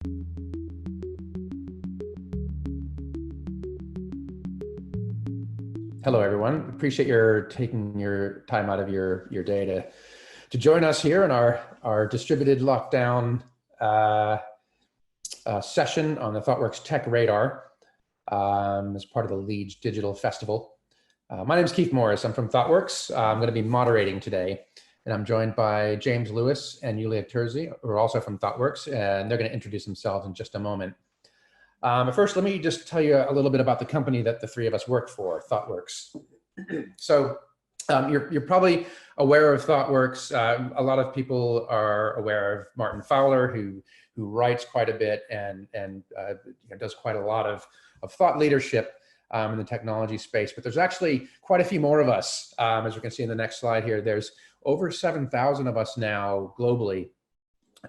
Hello, everyone. Appreciate your taking your time out of your day to join us here in our distributed lockdown session on the ThoughtWorks Tech Radar as part of the Leeds Digital Festival. My name is Keith Morris. I'm from ThoughtWorks. I'm going to be moderating today, and I'm joined by James Lewis and Yulia Terzi, who are also from ThoughtWorks, and they're going to introduce themselves in just a moment. But first, let me just tell you a little bit about the company that the three of us work for, ThoughtWorks. So you're probably aware of ThoughtWorks. A lot of people are aware of Martin Fowler, who writes quite a bit and does quite a lot of thought leadership in the technology space. But there's actually quite a few more of us, as we can see in the next slide here. There's over 7,000 of us now globally,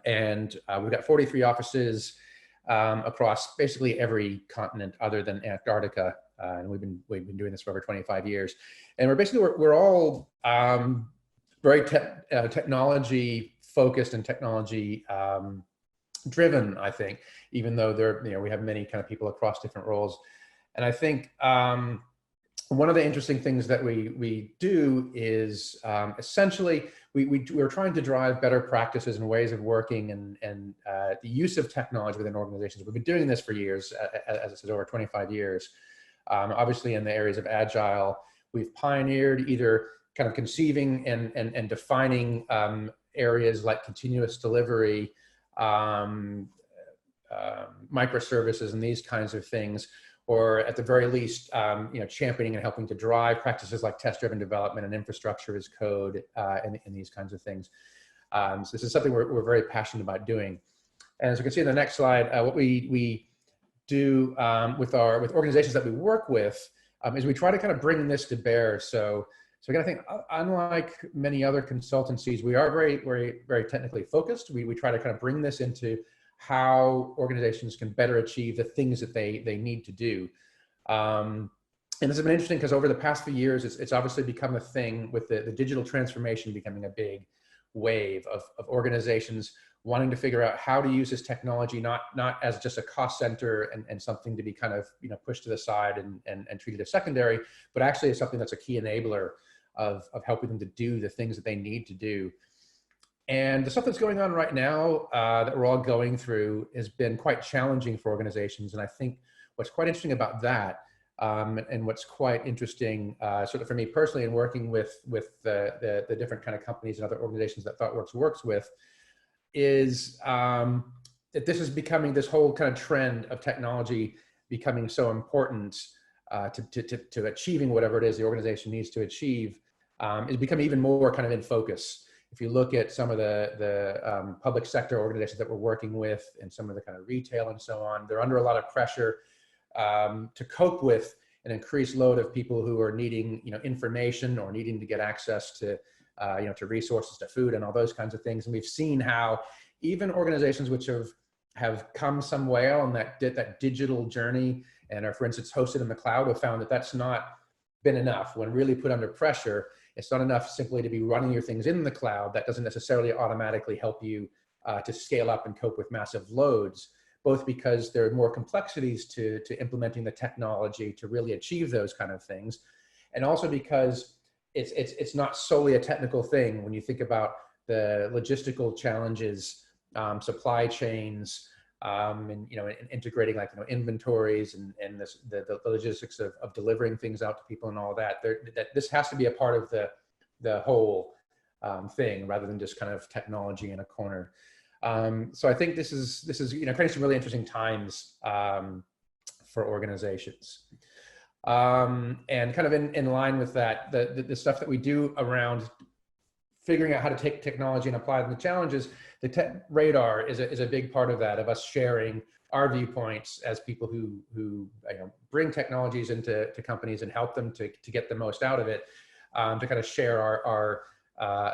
and we've got 43 offices across basically every continent other than Antarctica, and we've been doing this for over 25 years. And we're all very technology focused and technology driven, I think, even though we have many kind of people across different roles. And I think one of the interesting things that we do is essentially we're trying to drive better practices and ways of working and the use of technology within organizations. We've been doing this for years, as I said, over 25 years. Obviously, in the areas of agile, we've pioneered either kind of conceiving and defining areas like continuous delivery, microservices, and these kinds of things. Or at the very least, championing and helping to drive practices like test-driven development and infrastructure as code and these kinds of things. So this is something we're very passionate about doing. And as you can see in the next slide, what we do with organizations that we work with is we try to kind of bring this to bear. So again, I think unlike many other consultancies, we are very, very, very technically focused. We try to kind of bring this into how organizations can better achieve the things that they need to do. And this has been interesting because over the past few years, it's obviously become a thing with the digital transformation becoming a big wave of organizations wanting to figure out how to use this technology, not as just a cost center and something to be kind of pushed to the side and treated as secondary, but actually as something that's a key enabler of helping them to do the things that they need to do. And the stuff that's going on right now that we're all going through has been quite challenging for organizations. And I think what's quite interesting about that, and what's quite interesting sort of for me personally in working with the different kind of companies and other organizations that ThoughtWorks works with, is that this whole kind of trend of technology becoming so important to achieving whatever it is the organization needs to achieve is becoming even more kind of in focus. If you look at some of the public sector organizations that we're working with and some of the kind of retail and so on, they're under a lot of pressure to cope with an increased load of people who are needing information or needing to get access to to resources, to food and all those kinds of things. And we've seen how even organizations which have come some way on that digital journey and are, for instance, hosted in the cloud, have found that that's not been enough. When really put under pressure, it's not enough simply to be running your things in the cloud. That doesn't necessarily automatically help you to scale up and cope with massive loads, both because there are more complexities to implementing the technology to really achieve those kind of things, and also because it's not solely a technical thing. When you think about the logistical challenges, supply chains, and integrating like inventories and the logistics of delivering things out to people and all that, this has to be a part of the whole thing rather than just kind of technology in a corner. So I think this is creating some really interesting times for organizations. And kind of in line with that, the stuff that we do around figuring out how to take technology and apply them to challenges, the Tech Radar is a big part of that, of us sharing our viewpoints as people who bring technologies into companies and help them to get the most out of it, to kind of share our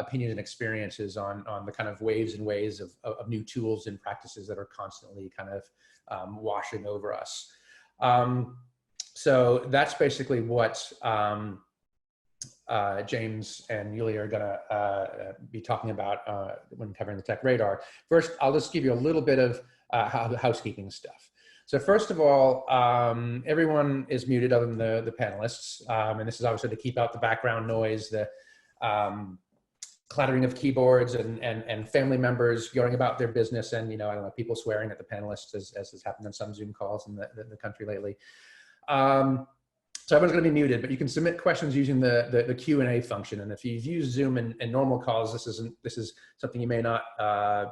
opinions and experiences on the kind of waves and ways of new tools and practices that are constantly kind of washing over us. So that's basically what James and Yulia are gonna be talking about when covering the Tech Radar. First, I'll just give you a little bit of housekeeping stuff. So first of all, everyone is muted other than the panelists. And this is obviously to keep out the background noise, the clattering of keyboards and family members going about their business, and I don't know, people swearing at the panelists, as has happened on some Zoom calls in the country lately. So everyone's going to be muted, but you can submit questions using the Q&A function. And if you've used Zoom in normal calls, this is something you may not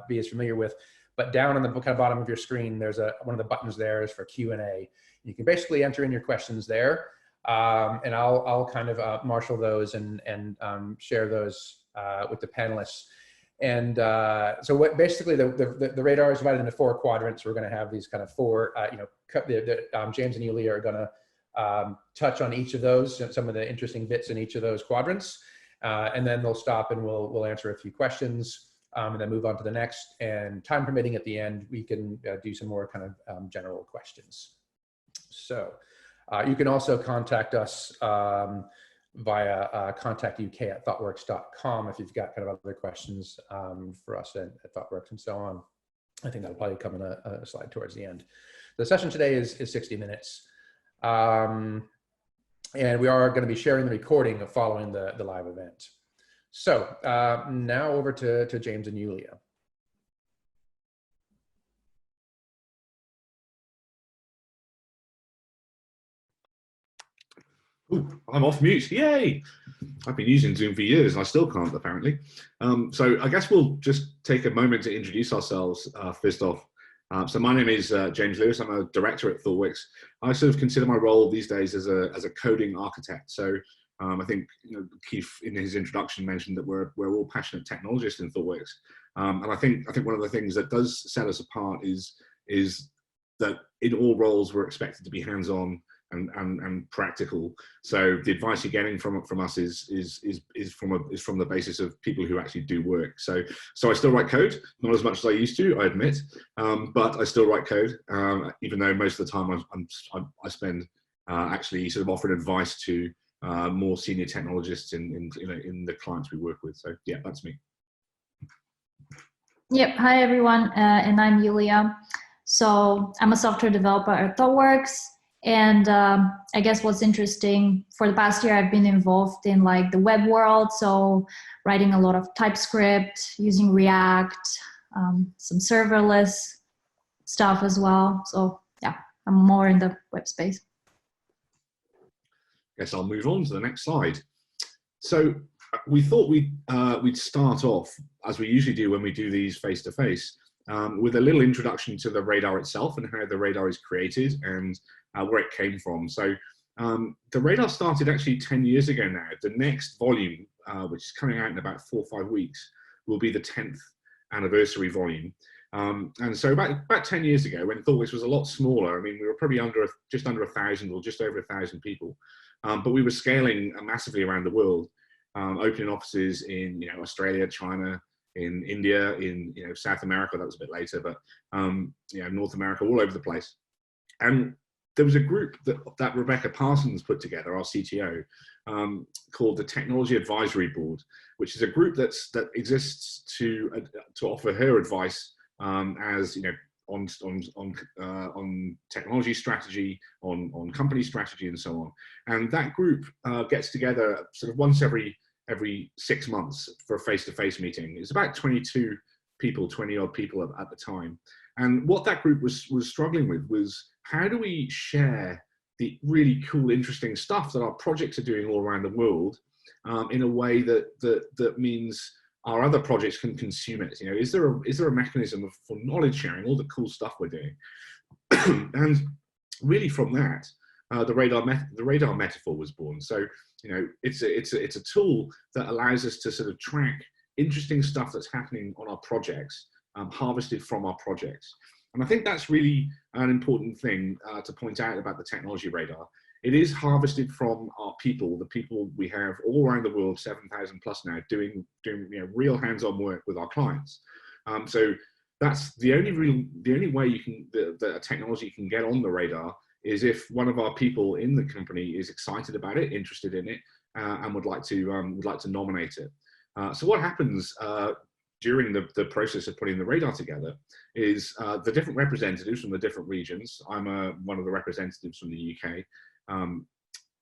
be as familiar with. But down on the kind of bottom of your screen, there's one of the buttons there is for Q&A. You can basically enter in your questions there, and I'll kind of marshal those and share those with the panelists. And so what basically the radar is divided into 4 quadrants. We're going to have these kind of 4, James and Yulia are going to touch on each of those, some of the interesting bits in each of those quadrants, and then they'll stop and we'll answer a few questions. And then move on to the next, and time permitting at the end, we can do some more kind of general questions. So you can also contact us via contactuk@thoughtworks.com if you've got kind of other questions for us at ThoughtWorks and so on. I think that'll probably come in a slide towards the end. The session today is 60 minutes. And we are going to be sharing the recording following the live event. So now over to James and Yulia. Ooh, I'm off mute. Yay! I've been using Zoom for years and I still can't, apparently. So I guess we'll just take a moment to introduce ourselves first off. So my name is James Lewis. I'm a director at ThoughtWorks. I sort of consider my role these days as a coding architect. So I think Keith in his introduction mentioned that we're all passionate technologists in ThoughtWorks, and I think one of the things that does set us apart is that in all roles we're expected to be hands-on and practical. So the advice you're getting from us is from the basis of people who actually do work. So I still write code, not as much as I used to, I admit, but I still write code, even though most of the time I spend actually sort of offering advice to more senior technologists in the clients we work with. So yeah, that's me. Yep. Hi everyone, and I'm Yulia. So I'm a software developer at ThoughtWorks, and I guess what's interesting, for the past year I've been involved in like the web world, so writing a lot of TypeScript, using React, some serverless stuff as well. So yeah, I'm more in the web space. Guess I'll move on to the next slide. So we thought we'd start off, as we usually do when we do these face-to-face, with a little introduction to the radar itself and how the radar is created and where it came from. So the radar started actually 10 years ago now. The next volume, which is coming out in about 4 or 5 weeks, will be the 10th anniversary volume. And so about 10 years ago, when ThoughtWorks was a lot smaller, I mean, we were probably just under 1,000 or just over 1,000 people. But we were scaling massively around the world, opening offices in Australia, China, in India, in South America. That was a bit later, but North America, all over the place. And there was a group that Rebecca Parsons put together, our CTO, called the Technology Advisory Board, which is a group that exists to offer her advice as on technology strategy, on company strategy, and so on. And that group gets together sort of once every 6 months for a face-to-face meeting. It's about 20 odd people at the time. And what that group was struggling with was, how do we share the really cool, interesting stuff that our projects are doing all around the world in a way that means our other projects can consume it? Is there a mechanism for knowledge sharing, all the cool stuff we're doing? And really from that, the radar metaphor was born. So it's a tool that allows us to sort of track interesting stuff that's happening on our projects, harvested from our projects. And I think that's really an important thing to point out about the technology radar. It is harvested from our people, the people we have all around the world, 7,000 plus now, doing real hands-on work with our clients. So that's the only way that a technology can get on the radar is if one of our people in the company is excited about it, interested in it, and would like to nominate it. So what happens during the process of putting the radar together is the different representatives from the different regions. I'm one of the representatives from the UK.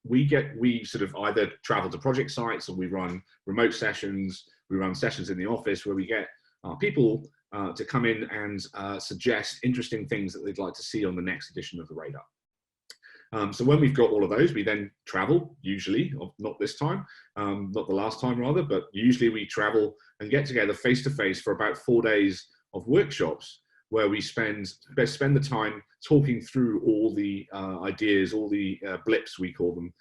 We sort of either travel to project sites, or we run remote sessions. We run sessions in the office where we get people to come in and suggest interesting things that they'd like to see on the next edition of the radar. So when we've got all of those, we then travel, usually, not this time, not the last time rather, but usually we travel and get together face to face for about 4 days of workshops where we spend the time talking through all the ideas, all the blips, we call them,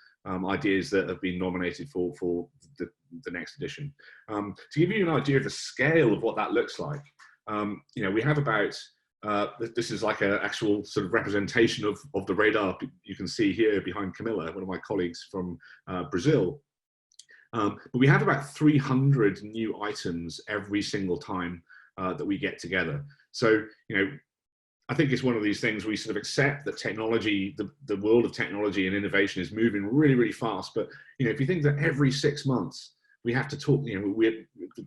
ideas that have been nominated for the next edition. To give you an idea of the scale of what that looks like, we have about, this is like an actual sort of representation of the radar you can see here behind Camilla, one of my colleagues from Brazil. But we have about 300 new items every single time that we get together. So, I think it's one of these things we sort of accept that technology, the world of technology and innovation is moving really, really fast. But, if you think that every 6 months we have to talk,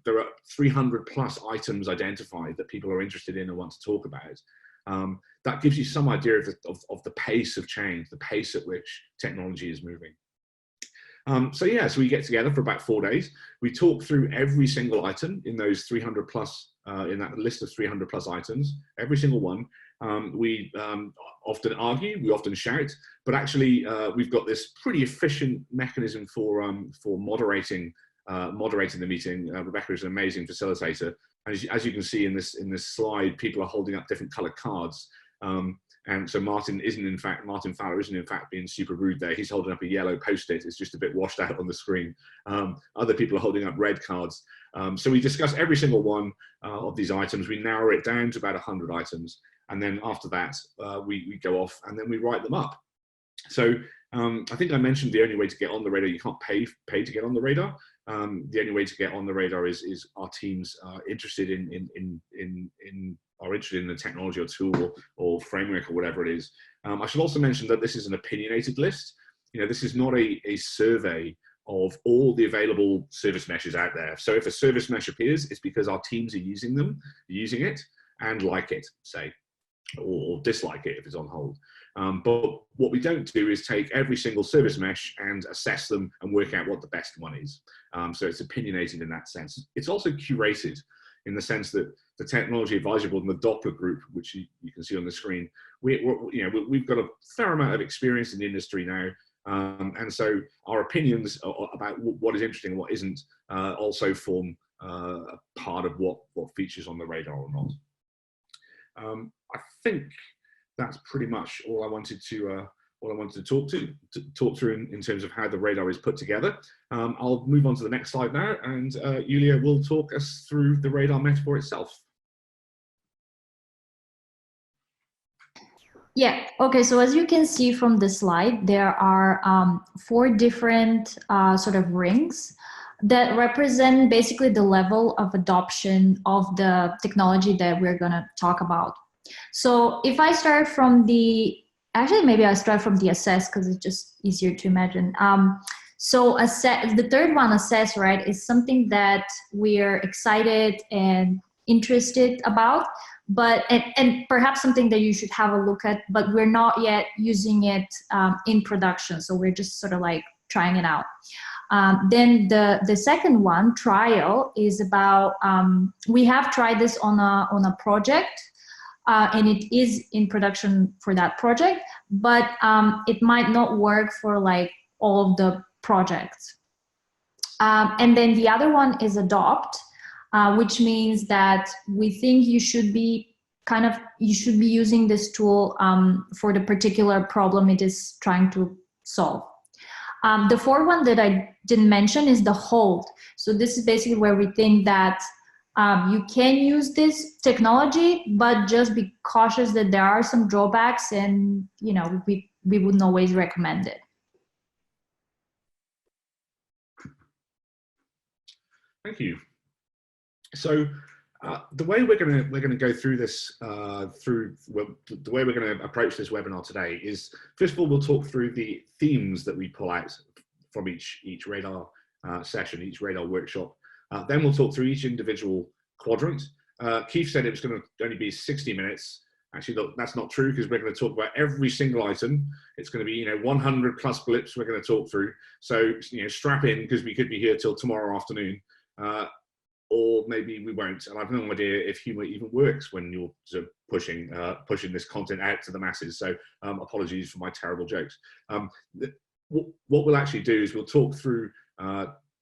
there are 300 plus items identified that people are interested in and want to talk about. That gives you some idea of the pace of change, the pace at which technology is moving. So we get together for about 4 days. We talk through every single item in those 300 plus, in that list of 300 plus items, every single one. We often argue, we often shout, but actually we've got this pretty efficient mechanism for moderating the meeting. Rebecca is an amazing facilitator. And as you can see in this slide, people are holding up different colored cards. And so Martin Fowler isn't in fact being super rude there. He's holding up a yellow Post-it. It's just a bit washed out on the screen. Other people are holding up red cards. So we discuss every single one of these items. We narrow it down to about 100 items. And then after that, we go off and then we write them up. So I think I mentioned the only way to get on the radar, you can't pay to get on the radar. The only way to get on the radar is our teams interested are interested in the technology or tool or framework or whatever it is. I should also mention that this is an opinionated list. This is not a survey of all the available service meshes out there. So if a service mesh appears, it's because our teams are using it and like it, say, or dislike it if it's on hold. But what we don't do is take every single service mesh and assess them and work out what the best one is. So it's opinionated in that sense. It's also curated in the sense that the Technology Advisory Board and the Doppler Group, which you can see on the screen, we've got a fair amount of experience in the industry now. And so our opinions about what is interesting and what isn't also form part of what features on the radar or not. I think that's pretty much all I wanted to talk through in terms of how the radar is put together. I'll move on to the next slide now, and Yulia will talk us through the radar metaphor itself. Yeah, okay, so as you can see from the slide, there are 4 different sort of rings that represent basically the level of adoption of the technology that we're gonna talk about. So if I start from maybe I start from the assess because it's just easier to imagine. So the third one, assess, right, is something that we're excited and interested about, but and perhaps something that you should have a look at, but we're not yet using it in production. So we're just sort of like trying it out. Then the second one, trial, is about we have tried this on a project. And it is in production for that project, but it might not work for like all of the projects. And then the other one is adopt, which means that we think you should be using this tool for the particular problem it is trying to solve. The fourth one that I didn't mention is the hold. So this is basically where we think that you can use this technology, but just be cautious that there are some drawbacks, and we wouldn't always recommend it. Thank you. So the way we're going to go through this, the way we're going to approach this webinar today is, first of all, we'll talk through the themes that we pull out from each radar session, each radar workshop. Then we'll talk through each individual quadrant. Keith said it was going to only be 60 minutes. Actually, that's not true, because we're going to talk about every single item. It's going to be 100 plus blips we're going to talk through. So strap in, because we could be here till tomorrow afternoon, or maybe we won't. And I've no idea if humor even works when you're sort of pushing this content out to the masses. So apologies for my terrible jokes. What we'll actually do is we'll talk through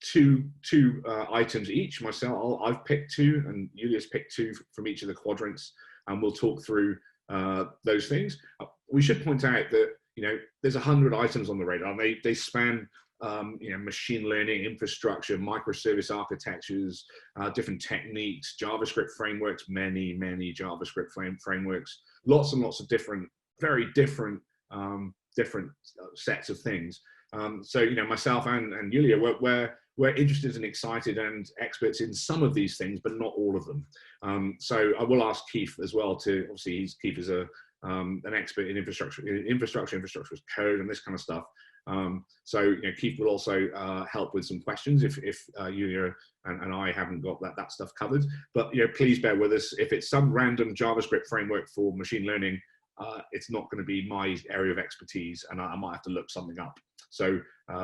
two items each. Myself, I've picked two, and Yulia's picked two from each of the quadrants, and we'll talk through those things. We should point out that there's 100 items on the radar. They span machine learning, infrastructure, microservice architectures, different techniques, JavaScript frameworks, many JavaScript frameworks, lots and lots of different, very different sets of things. So myself and Yulia, we're interested and excited and experts in some of these things, but not all of them. So I will ask Keith as well to, obviously Keith is an expert in infrastructure as code and this kind of stuff. So Keith will also help with some questions if Yulia and I haven't got that stuff covered. But please bear with us. If it's some random JavaScript framework for machine learning, it's not going to be my area of expertise, and I might have to look something up. So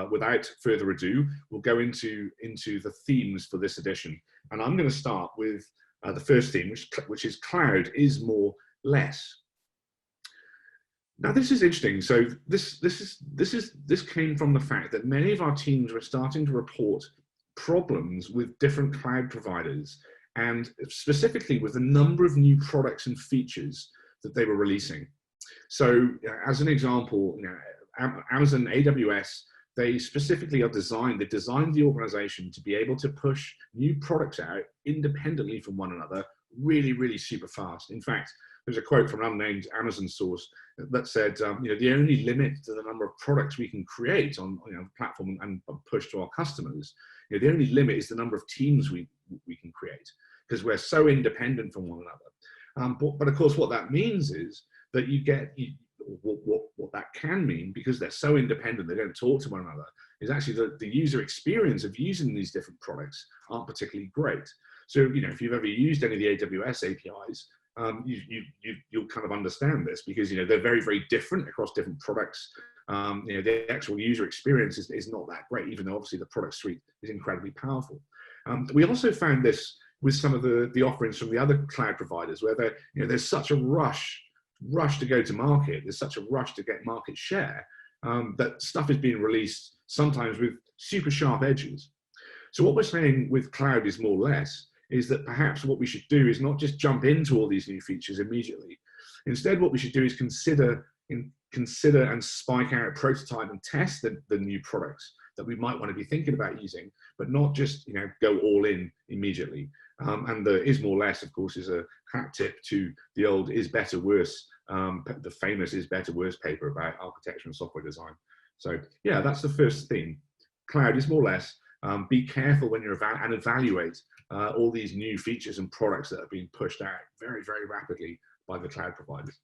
without further ado, we'll go into the themes for this edition. And I'm going to start with the first theme, which is cloud is more less. Now this is interesting. So this came from the fact that many of our teams were starting to report problems with different cloud providers, and specifically with the number of new products and features that they were releasing. So as an example, Amazon AWS, they specifically are designed the organization to be able to push new products out independently from one another really super fast. In fact, there's a quote from an unnamed Amazon source that said, the only limit to the number of products we can create on the platform and push to our customers, the only limit is the number of teams we can create, because we're so independent from one another. But of course, what that means is that what that can mean, because they're so independent, they don't talk to one another, is actually the user experience of using these different products aren't particularly great. So, if you've ever used any of the AWS APIs, you'll kind of understand this, because they're very different across different products. The actual user experience is not that great, even though obviously the product suite is incredibly powerful. We also found this with some of the offerings from the other cloud providers, where there's such a rush to go to market, there's such a rush to get market share, that stuff is being released sometimes with super sharp edges. So what we're saying with cloud is more less is that perhaps what we should do is not just jump into all these new features immediately. Instead, what we should do is consider and spike out, prototype and test the new products that we might want to be thinking about using, but not just go all in immediately. And the is more less, of course, is a hat tip to the old is better worse, the famous is better worse paper about architecture and software design. So yeah, that's the first theme. Cloud is more less. Be careful when you're and evaluate all these new features and products that are being pushed out very rapidly by the cloud providers.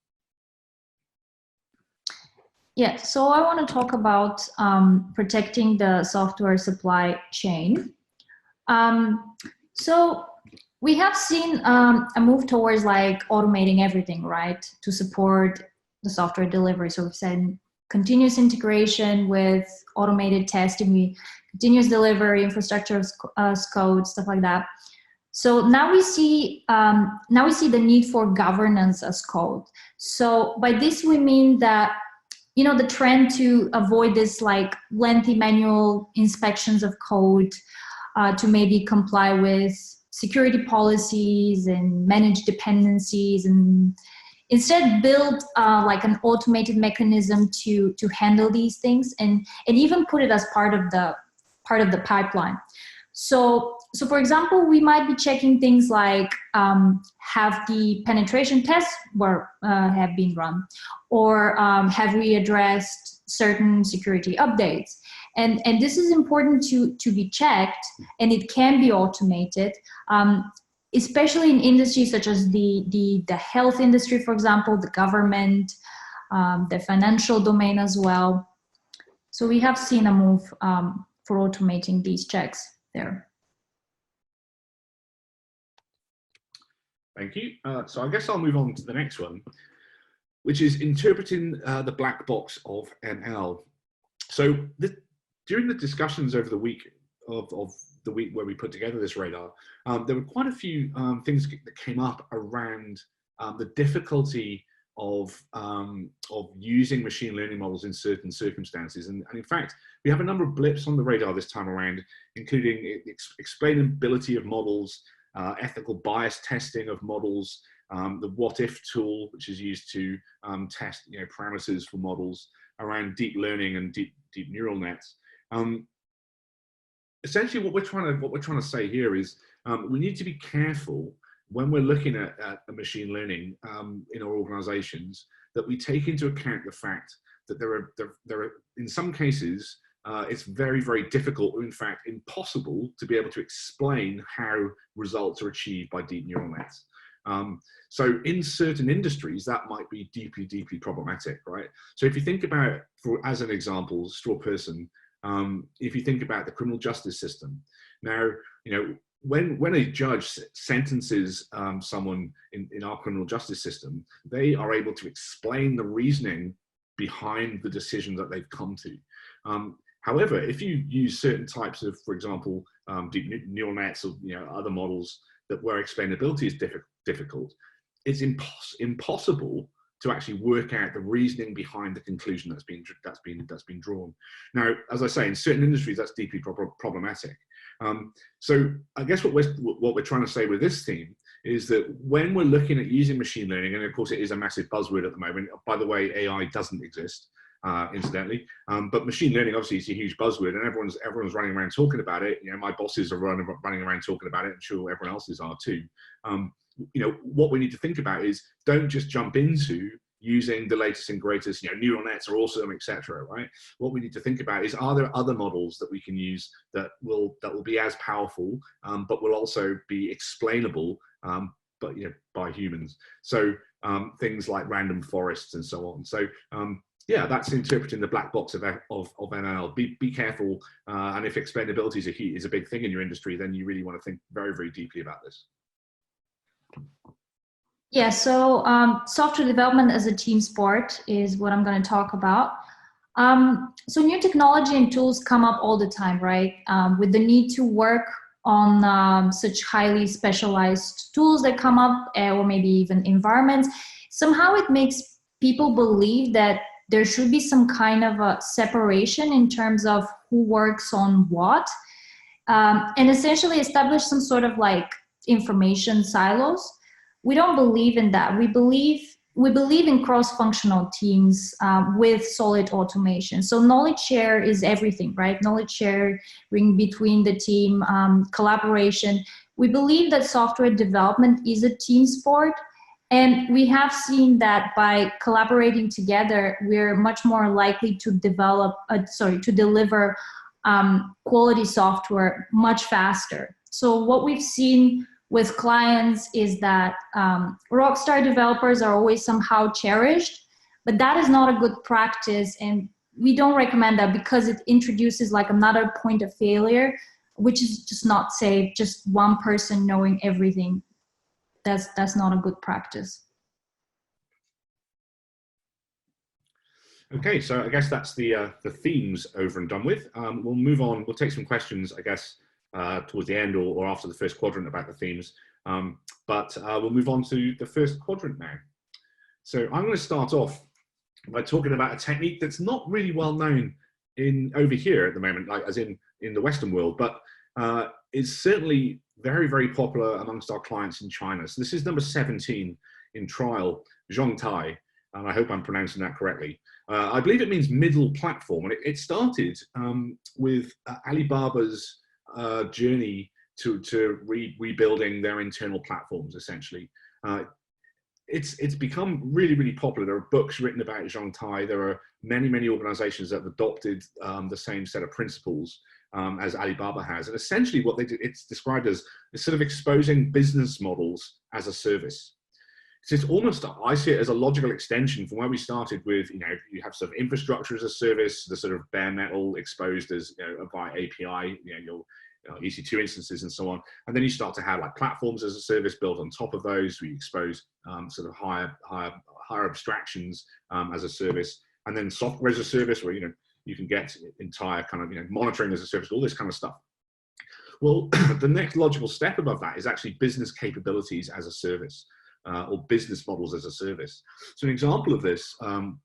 Yeah, so I want to talk about protecting the software supply chain. So we have seen a move towards automating everything, right, to support the software delivery. So we've said continuous integration with automated testing, continuous delivery, infrastructure as code, stuff like that. So now we see the need for governance as code. So by this we mean that the trend to avoid this lengthy manual inspections of code, to maybe comply with security policies and manage dependencies, and instead build an automated mechanism to handle these things, and even put it as part of the pipeline. So for example, we might be checking things like have the penetration tests have been run, or have we addressed certain security updates, and this is important to be checked, and it can be automated, especially in industries such as the health industry, for example, the government, the financial domain as well. So we have seen a move for automating these checks there. Thank you. So I guess I'll move on to the next one, which is interpreting the black box of ML. So during the discussions over the week of the week where we put together this radar, there were quite a few things that came up around the difficulty of using machine learning models in certain circumstances. And in fact, we have a number of blips on the radar this time around, including explainability of models, ethical bias testing of models, the what if tool, which is used to test parameters for models, around deep learning and deep neural nets. Essentially, what we're trying to say here is we need to be careful when we're looking at machine learning in our organizations, that we take into account the fact that there are in some cases it's very, very difficult, or in fact impossible, to be able to explain how results are achieved by deep neural nets. So in certain industries, that might be deeply, deeply problematic, right? So if you think about, as an example, straw person, if you think about the criminal justice system, now, when a judge sentences someone in our criminal justice system, they are able to explain the reasoning behind the decision that they've come to. However, if you use certain types of, for example, deep neural nets or other models where explainability is difficult, it's impossible to actually work out the reasoning behind the conclusion that's been drawn. Now, as I say, in certain industries, that's deeply problematic. So I guess what we're trying to say with this theme is that when we're looking at using machine learning, and of course it is a massive buzzword at the moment. By the way, AI doesn't exist, incidentally, but machine learning obviously is a huge buzzword, and everyone's running around talking about it. My bosses are running around talking about it. I'm sure everyone else's are too. What we need to think about is, don't just jump into using the latest and greatest, neural nets are awesome, etc. Right? What we need to think about is, are there other models that we can use that will be as powerful, but will also be explainable, but by humans. So things like random forests and so on. So yeah, that's interpreting the black box of ML. Be careful, and if explainability is a big thing in your industry, then you really want to think very, very deeply about this. Yeah, so software development as a team sport is what I'm going to talk about. So new technology and tools come up all the time, right? With the need to work on such highly specialized tools that come up, or maybe even environments, somehow it makes people believe that there should be some kind of a separation in terms of who works on what, and essentially establish some sort of like information silos. We don't believe in that. We believe in cross-functional teams with solid automation. So knowledge share is everything, right? Knowledge sharing between the team, collaboration. We believe that software development is a team sport, and we have seen that by collaborating together, we're much more likely to deliver quality software much faster. So what we've seen with clients is that rockstar developers are always somehow cherished, but that is not a good practice, and we don't recommend that because it introduces like another point of failure, which is just not safe. Just one person knowing everything, that's not a good practice. Okay, so I guess that's the themes over and done with. We'll move on. We'll take some questions, I guess, towards the end or after the first quadrant about the themes. But we'll move on to the first quadrant now. So I'm going to start off by talking about a technique that's not really well known over here at the moment, like as in the Western world, but is certainly very, very popular amongst our clients in China. So this is number 17 in trial, Zhongtai, and I hope I'm pronouncing that correctly. I believe it means middle platform, and it started with Alibaba's journey to rebuilding their internal platforms, essentially. It's become really, really popular. There are books written about Zhongtai. There are many, many organizations that have adopted the same set of principles as Alibaba has. And essentially what they do, it's described as sort of exposing business models as a service. So it's almost, I see it as a logical extension from where we started with, you have sort of infrastructure as a service, the sort of bare metal exposed as via API, EC2 instances and so on. And then you start to have like platforms as a service built on top of those. We expose sort of higher abstractions as a service, and then software as a service, where you can get entire kind of monitoring as a service, all this kind of stuff. Well, the next logical step above that is actually business capabilities as a service, or business models as a service. So an example of this,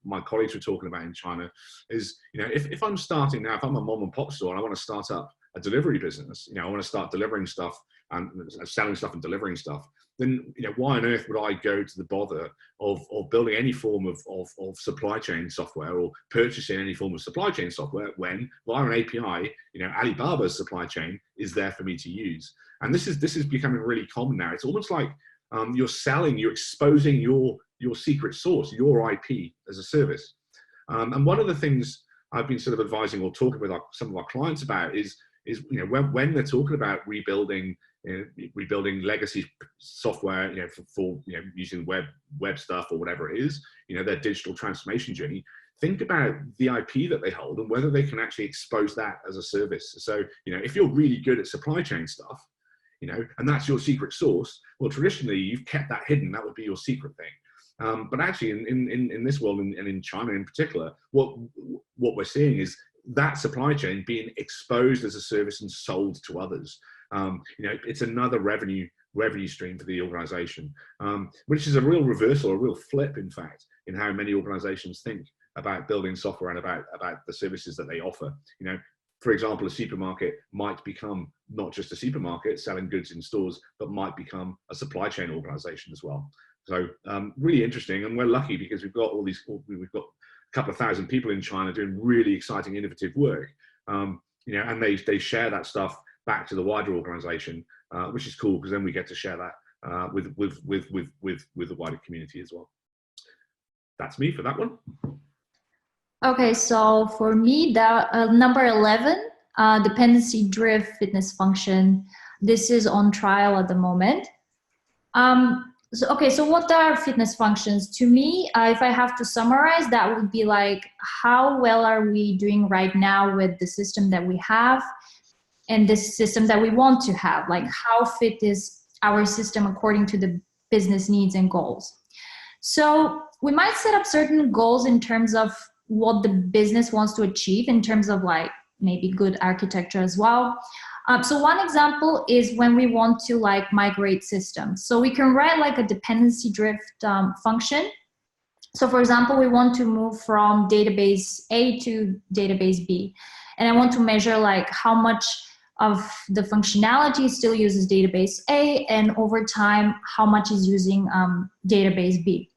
my colleagues were talking about in China, is if I'm starting now, if I'm a mom and pop store and I want to start up a delivery business, I want to start delivering stuff and selling stuff and delivering stuff, then why on earth would I go to the bother of building any form of supply chain software or purchasing any form of supply chain software when via an API, Alibaba's supply chain is there for me to use? And this is becoming really common now. It's almost like you're exposing your secret sauce, your IP as a service. And one of the things I've been sort of advising or talking with some of our clients about is when they're talking about rebuilding legacy software, for using web stuff or whatever it is, their digital transformation journey. Think about the IP that they hold and whether they can actually expose that as a service. So, if you're really good at supply chain stuff, and that's your secret sauce, well, traditionally you've kept that hidden. That would be your secret thing. But actually, in this world and in China in particular, what we're seeing is that supply chain being exposed as a service and sold to others. It's another revenue stream for the organization, which is a real reversal, a real flip, in fact, in how many organizations think about building software and about the services that they offer. For example, a supermarket might become not just a supermarket selling goods in stores, but might become a supply chain organization as well. So really interesting, and we're lucky because we've got we've got a couple of thousand people in China doing really exciting, innovative work, and they share that stuff back to the wider organization, which is cool because then we get to share that with the wider community as well. That's me for that one. Okay, so for me, the number 11, dependency drift fitness function. This is on trial at the moment. So what are fitness functions? To me, if I have to summarize, that would be like, how well are we doing right now with the system that we have and this system that we want to have? Like, how fit is our system according to the business needs and goals? So we might set up certain goals in terms of what the business wants to achieve, in terms of like maybe good architecture as well. So one example is when we want to like migrate systems. So we can write like a dependency drift function. So for example, we want to move from database A to database B. And I want to measure like how much of the functionality still uses database A, and over time, how much is using database B.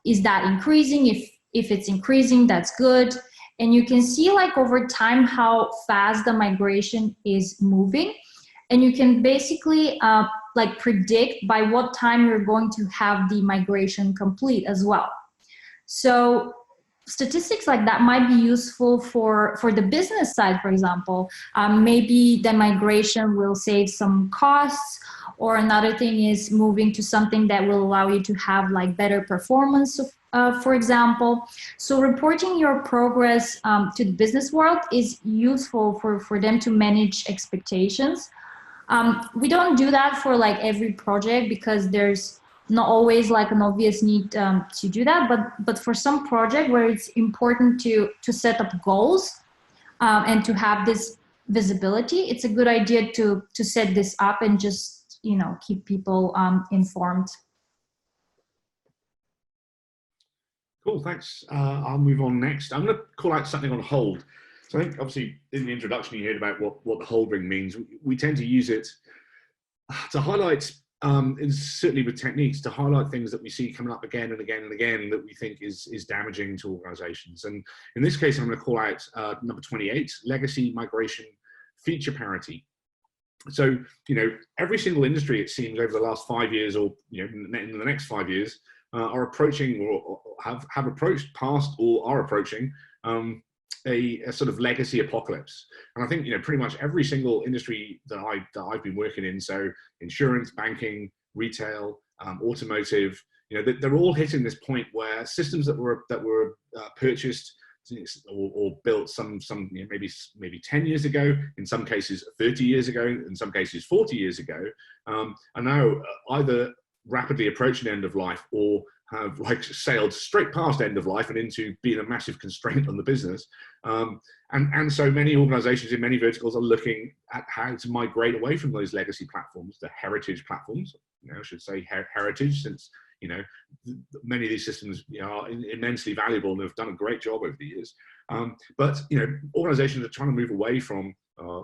Is that increasing? If it's increasing, that's good. And you can see like over time how fast the migration is moving. And you can basically like predict by what time you're going to have the migration complete as well. So statistics like that might be useful for the business side, for example. Maybe the migration will save some costs, or another thing is moving to something that will allow you to have like better performance, for example. So reporting your progress to the business world is useful for them to manage expectations. We don't do that for like every project because there's not always like an obvious need to do that, but for some project where it's important to set up goals and to have this visibility, it's a good idea to set this up and just keep people informed. Cool, thanks. I'll move on next. I'm going to call out something on hold. So I think obviously in the introduction you heard about what the hold ring means. We tend to use it to highlight, and certainly with techniques, to highlight things that we see coming up again and again and again that we think is damaging to organizations. And in this case, I'm going to call out number 28, legacy migration feature parity. So, every single industry, it seems, over the last 5 years or, in the next 5 years, are approaching or have approached past or are approaching a sort of legacy apocalypse. And I think, pretty much every single industry that I've been working in, so insurance, banking, retail, automotive, they're all hitting this point where systems that were purchased or built some maybe 10 years ago, in some cases 30 years ago, in some cases 40 years ago, are now either rapidly approaching end of life or have like sailed straight past end of life and into being a massive constraint on the business. And so many organizations in many verticals are looking at how to migrate away from those legacy platforms, the heritage platforms, I should say heritage, since, many of these systems are immensely valuable and have done a great job over the years. But, organizations are trying to move away from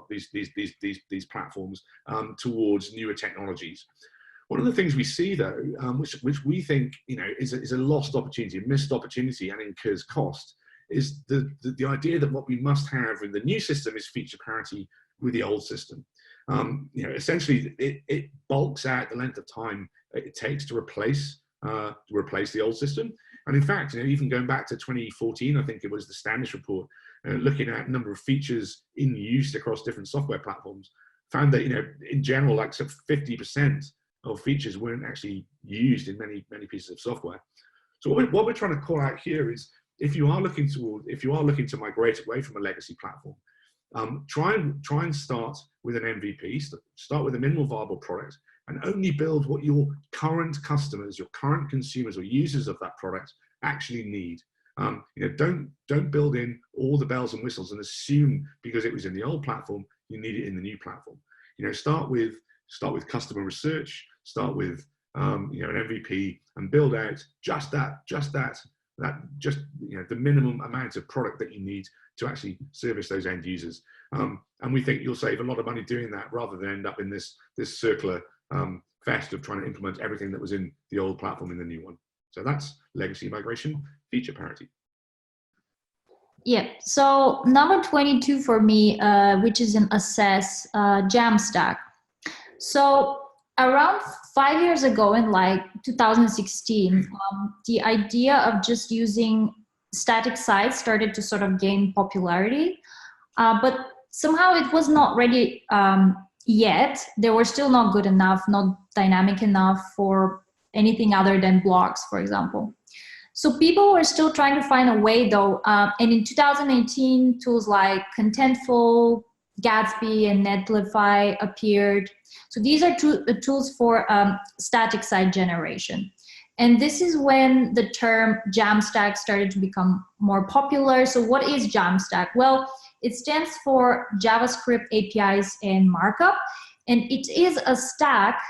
these platforms towards newer technologies. One of the things we see, though, which we think is a lost opportunity, a missed opportunity, and incurs cost, is the idea that what we must have in the new system is feature parity with the old system. Essentially, it bulks out the length of time it takes to replace the old system. And in fact, even going back to 2014, I think it was the Standish report, looking at number of features in use across different software platforms, found that in general, like 50% of features weren't actually used in many pieces of software. So what we're trying to call out here is, if you are looking to migrate away from a legacy platform, try and start with an MVP, start with a minimal viable product, and only build what your current customers, your current consumers or users of that product actually need. Don't build in all the bells and whistles and assume because it was in the old platform you need it in the new platform. Start with customer research, start with an MVP, and build out just the minimum amount of product that you need to actually service those end users. And we think you'll save a lot of money doing that, rather than end up in this circular fest of trying to implement everything that was in the old platform in the new one. So that's legacy migration, feature parity. Yeah, so number 22 for me, which is an assess Jamstack. So around 5 years ago, in like 2016, the idea of just using static sites started to sort of gain popularity, but somehow it was not ready yet. They were still not good enough, not dynamic enough for anything other than blogs, for example. So people were still trying to find a way, though, and in 2018, tools like Contentful, Gatsby, and Netlify appeared. So these are tools for static site generation. And this is when the term Jamstack started to become more popular. So what is Jamstack? Well, it stands for JavaScript APIs and Markup. And it is a stack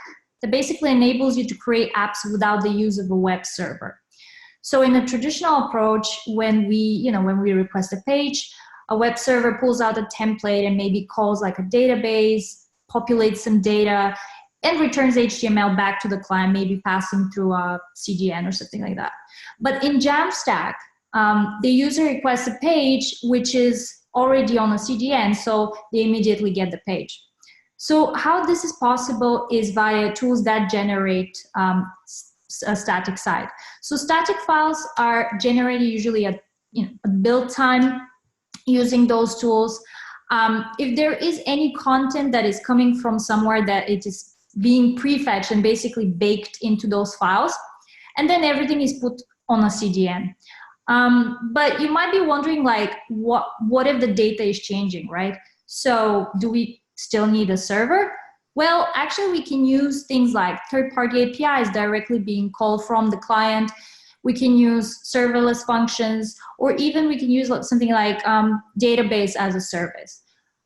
that basically enables you to create apps without the use of a web server. So in a traditional approach, when we request a page, a web server pulls out a template and maybe calls like a database, populates some data, and returns HTML back to the client, maybe passing through a CDN or something like that. But in Jamstack, the user requests a page which is already on a CDN, so they immediately get the page. So how this is possible is via tools that generate a static site. So static files are generated usually at build time using those tools. If there is any content that is coming from somewhere, that it is being prefetched and basically baked into those files, and then everything is put on a CDN. But you might be wondering, like, what if the data is changing, right? So do we still need a server? Well, actually, we can use things like third-party APIs directly being called from the client. We can use serverless functions, or even we can use something like database as a service.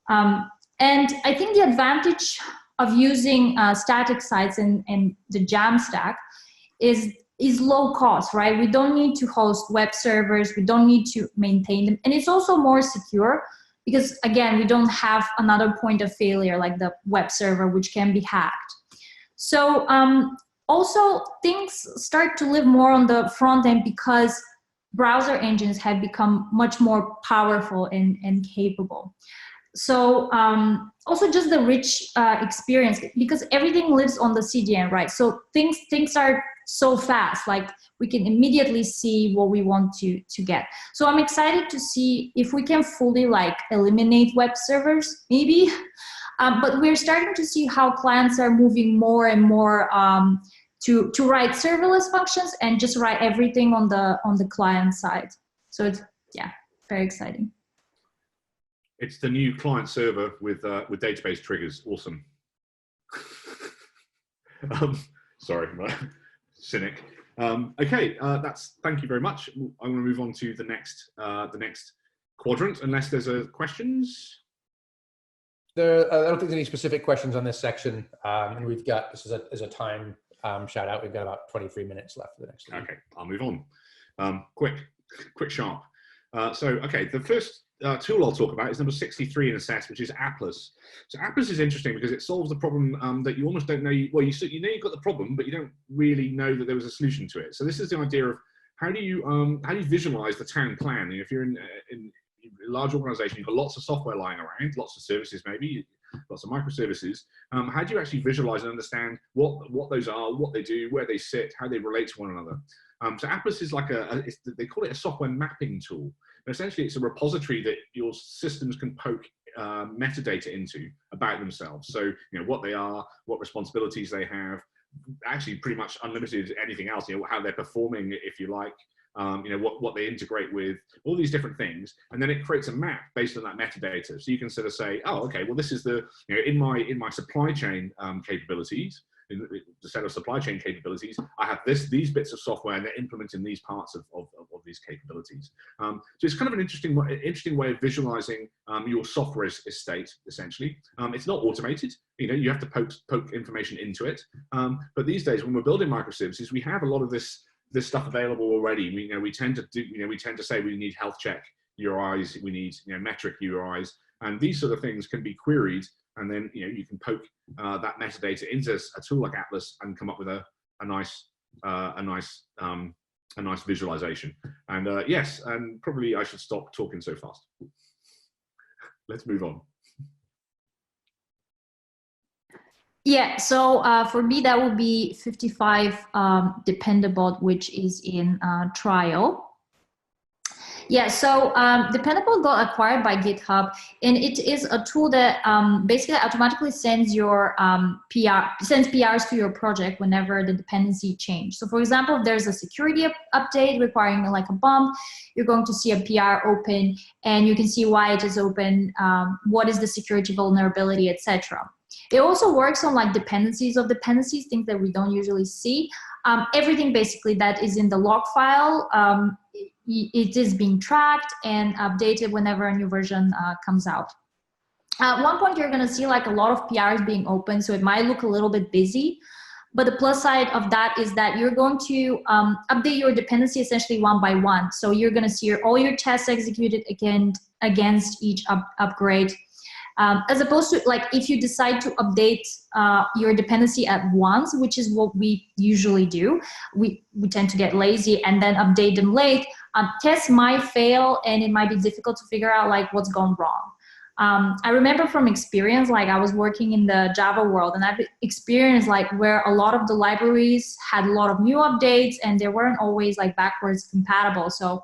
And I think the advantage of using static sites in the Jamstack is low cost, right? We don't need to host web servers. We don't need to maintain them. And it's also more secure because, again, we don't have another point of failure like the web server, which can be hacked. So also, things start to live more on the front end because browser engines have become much more powerful and capable. So also just the rich experience, because everything lives on the CDN, right? So things are so fast, like we can immediately see what we want to get. So I'm excited to see if we can fully eliminate web servers, maybe. But we're starting to see how clients are moving more and more to write serverless functions and just write everything on the client side. So it's, yeah. very exciting. It's the new client server with database triggers. Awesome. Sorry, cynic. Okay, thank you very much. I'm going to move on to the next quadrant, unless there's questions. I don't think there's any specific questions on this section, and we've got, this is a time shout out. We've got about 23 minutes left for the next one. Okay, I'll move on. Quick, sharp. Okay, the first tool I'll talk about is number 63 in Assess, which is Atlas. So Atlas is interesting because it solves the problem that you almost don't know. Well, you know you've got the problem, but you don't really know that there was a solution to it. So this is the idea of how do you visualize the town plan? If you're in a large organization, you've got lots of software lying around, lots of services maybe, lots of microservices. How do you actually visualize and understand what those are, what they do, where they sit, how they relate to one another? So Atlas is like they call it a software mapping tool. But essentially, it's a repository that your systems can poke metadata into about themselves. So, you know, what they are, what responsibilities they have, actually pretty much unlimited anything else, you know, how they're performing, if you like, you know, what they integrate with, all these different things. And then it creates a map based on that metadata. So you can sort of say, oh, okay, well, this is the, you know, in my supply chain capabilities, in the set of supply chain capabilities, I have these bits of software and they're implementing these parts of these capabilities. So it's kind of an interesting way of visualizing your software estate, essentially. It's not automated, you know, you have to poke information into it. But these days, when we're building microservices, we have a lot of this stuff available already. We tend to say we need health check URIs, we need, you know, metric URIs, and these sort of things can be queried. And then, you know, you can poke that metadata into a tool like Atlas and come up with a nice visualization. And yes, and probably I should stop talking so fast. Let's move on. Yeah, so for me, that would be 55 Dependabot, which is in trial. Yeah, so Dependabot got acquired by GitHub, and it is a tool that basically automatically sends your PRs to your project whenever the dependency change. So for example, if there's a security update requiring like a bump, you're going to see a PR open, and you can see why it is open, what is the security vulnerability, etc. It also works on like dependencies of dependencies, things that we don't usually see. Everything basically that is in the log file, it is being tracked and updated whenever a new version comes out. At one point, you're going to see like a lot of PRs being open, so it might look a little bit busy. But the plus side of that is that you're going to update your dependency essentially one by one. So you're going to see all your tests executed against each upgrade. As opposed to like if you decide to update your dependency at once, which is what we usually do, we tend to get lazy and then update them late. Tests might fail and it might be difficult to figure out like what's gone wrong. I remember from experience, like I was working in the Java world, and I've experienced like where a lot of the libraries had a lot of new updates and they weren't always like backwards compatible. So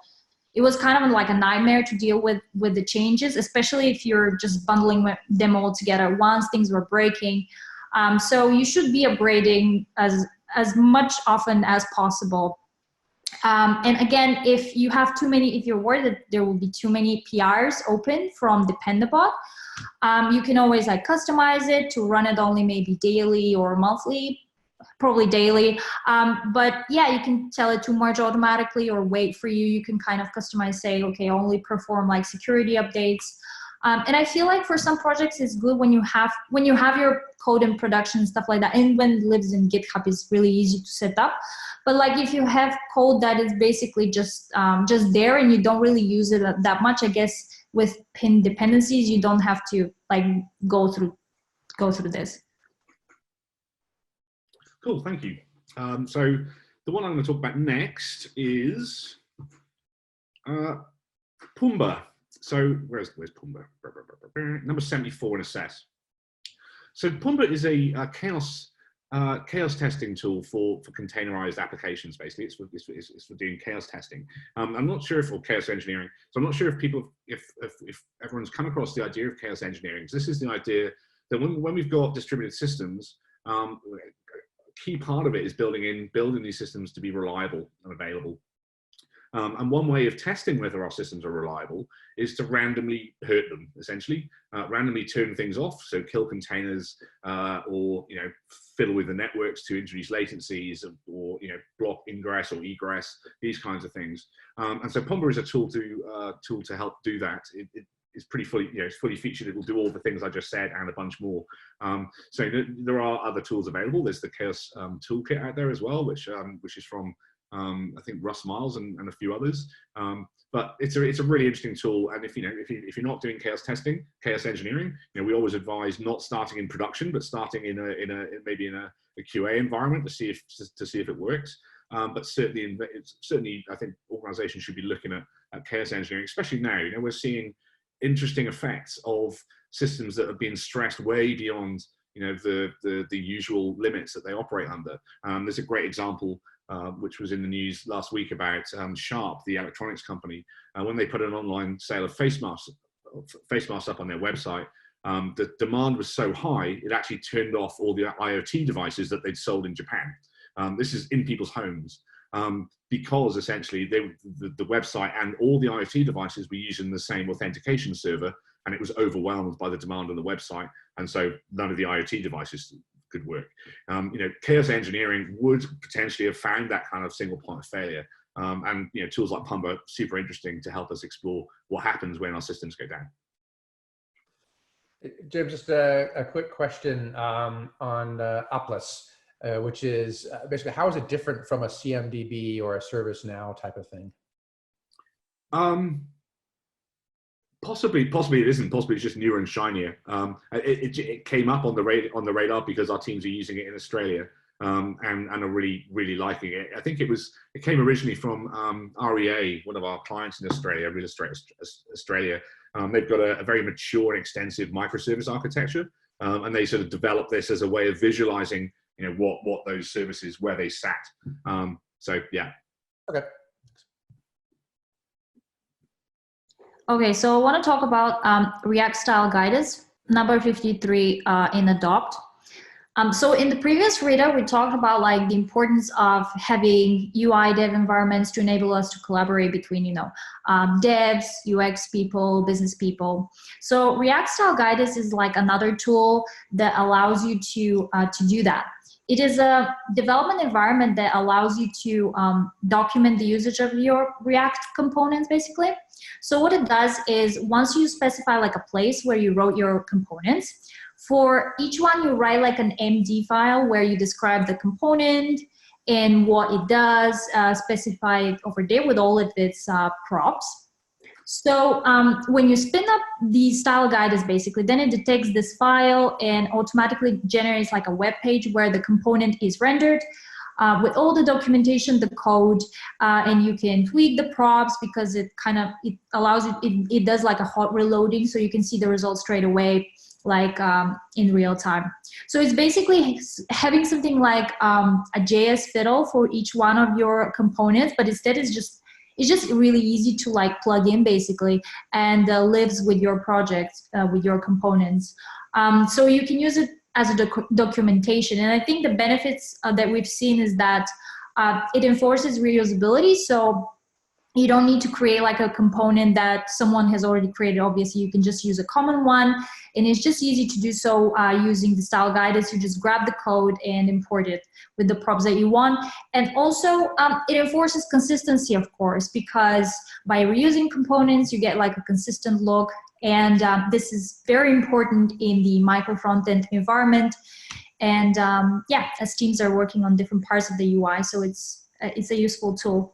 it was kind of like a nightmare to deal with the changes, especially if you're just bundling them all together once things were breaking. So you should be upgrading as much often as possible. And again, if you have if you're worried that there will be too many PRs open from Dependabot, you can always like customize it to run it only maybe daily or monthly. Probably daily, but yeah, you can tell it to merge automatically or wait for you. You can kind of customize, say, okay, only perform like security updates. And I feel like for some projects, it's good when you have your code in production, stuff like that. And when it lives in GitHub, it's really easy to set up. But like if you have code that is basically just there and you don't really use it that much, I guess with pinned dependencies, you don't have to like go through this. Cool, thank you. So the one I'm going to talk about next is Pumbaa. So where's Pumbaa? Number 74 in Assess. So Pumbaa is a chaos testing tool for containerized applications. Basically, it's for doing chaos testing. I'm not sure or chaos engineering. So I'm not sure if everyone's come across the idea of chaos engineering. So this is the idea that when we've got distributed systems, key part of it is building these systems to be reliable and available. And one way of testing whether our systems are reliable is to randomly hurt them, essentially, randomly turn things off, so kill containers, or fiddle with the networks to introduce latencies, or block ingress or egress, these kinds of things. And so Pomba is a tool to help do that. It's pretty fully, it's fully featured. It will do all the things I just said and a bunch more. So there are other tools available. There's the Chaos toolkit out there as well, which is from I think Russ Miles and a few others. But it's a really interesting tool. And if you're not doing chaos testing, chaos engineering, we always advise not starting in production, but starting maybe in a QA environment to see if it works. But certainly I think organizations should be looking at chaos engineering, especially now. We're seeing interesting effects of systems that have been stressed way beyond the usual limits that they operate under. There's a great example which was in the news last week about Sharp, the electronics company, when they put an online sale of face masks up on their website. The demand was so high it actually turned off all the IoT devices that they'd sold in Japan. This is in people's homes. Because essentially the website and all the IoT devices were using the same authentication server, and it was overwhelmed by the demand on the website, and so none of the IoT devices could work. Chaos engineering would potentially have found that kind of single point of failure, and tools like Pomba are super interesting to help us explore what happens when our systems go down. Jim, just a quick question on Upless. Which is basically, how is it different from a CMDB or a ServiceNow type of thing? Possibly it isn't. Possibly it's just newer and shinier. It came up on the radar because our teams are using it in Australia, and are really liking it. I think it came originally from REA, one of our clients in Australia, Real Estate Australia. They've got a very mature and extensive microservice architecture, and they sort of developed this as a way of visualizing what those services, where they sat. So yeah. Okay. Okay, so I want to talk about React style guidance, number 53 in Adopt. So in the previous reader, we talked about the importance of having UI dev environments to enable us to collaborate between, devs, UX people, business people. So React style guidance is another tool that allows you to do that. It is a development environment that allows you to document the usage of your React components, basically. So what it does is, once you specify a place where you wrote your components, for each one you write an MD file where you describe the component and what it does, specify it over there with all of its props. So when you spin up the style guidance, basically, then it detects this file and automatically generates a web page where the component is rendered with all the documentation, the code, and you can tweak the props because it allows it does a hot reloading, so you can see the results straight away, in real time. So it's basically having something like a JS fiddle for each one of your components, but instead it's just really easy to plug in, basically, and lives with your project, with your components. So you can use it as a documentation. And I think the benefits that we've seen is that it enforces reusability. So you don't need to create a component that someone has already created. Obviously, you can just use a common one, and it's just easy to do so using the style guidance. You just grab the code and import it with the props that you want. And also, it enforces consistency, of course, because by reusing components, you get a consistent look. And this is very important in the micro frontend environment. And yeah, as teams are working on different parts of the UI, so it's a useful tool.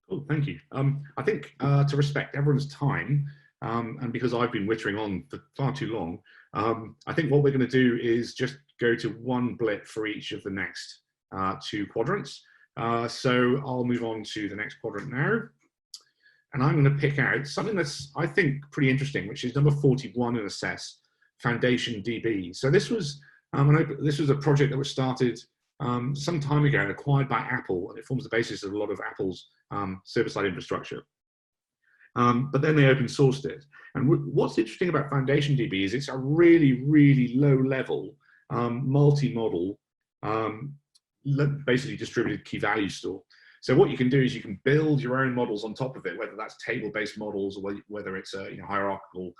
Cool, thank you. I think to respect everyone's time, and because I've been wittering on for far too long, I think what we're going to do is just go to one blip for each of the next 2 quadrants. So I'll move on to the next quadrant now. And I'm going to pick out something that's, I think, pretty interesting, which is number 41 in Assess, Foundation DB. So this was a project that was started some time ago and acquired by Apple, and it forms the basis of a lot of Apple's server-side infrastructure. But then they open sourced it. And what's interesting about Foundation DB is it's a really, really low-level, multi-model, basically distributed key value store. So what you can do is you can build your own models on top of it, whether that's table-based models or whether it's a hierarchical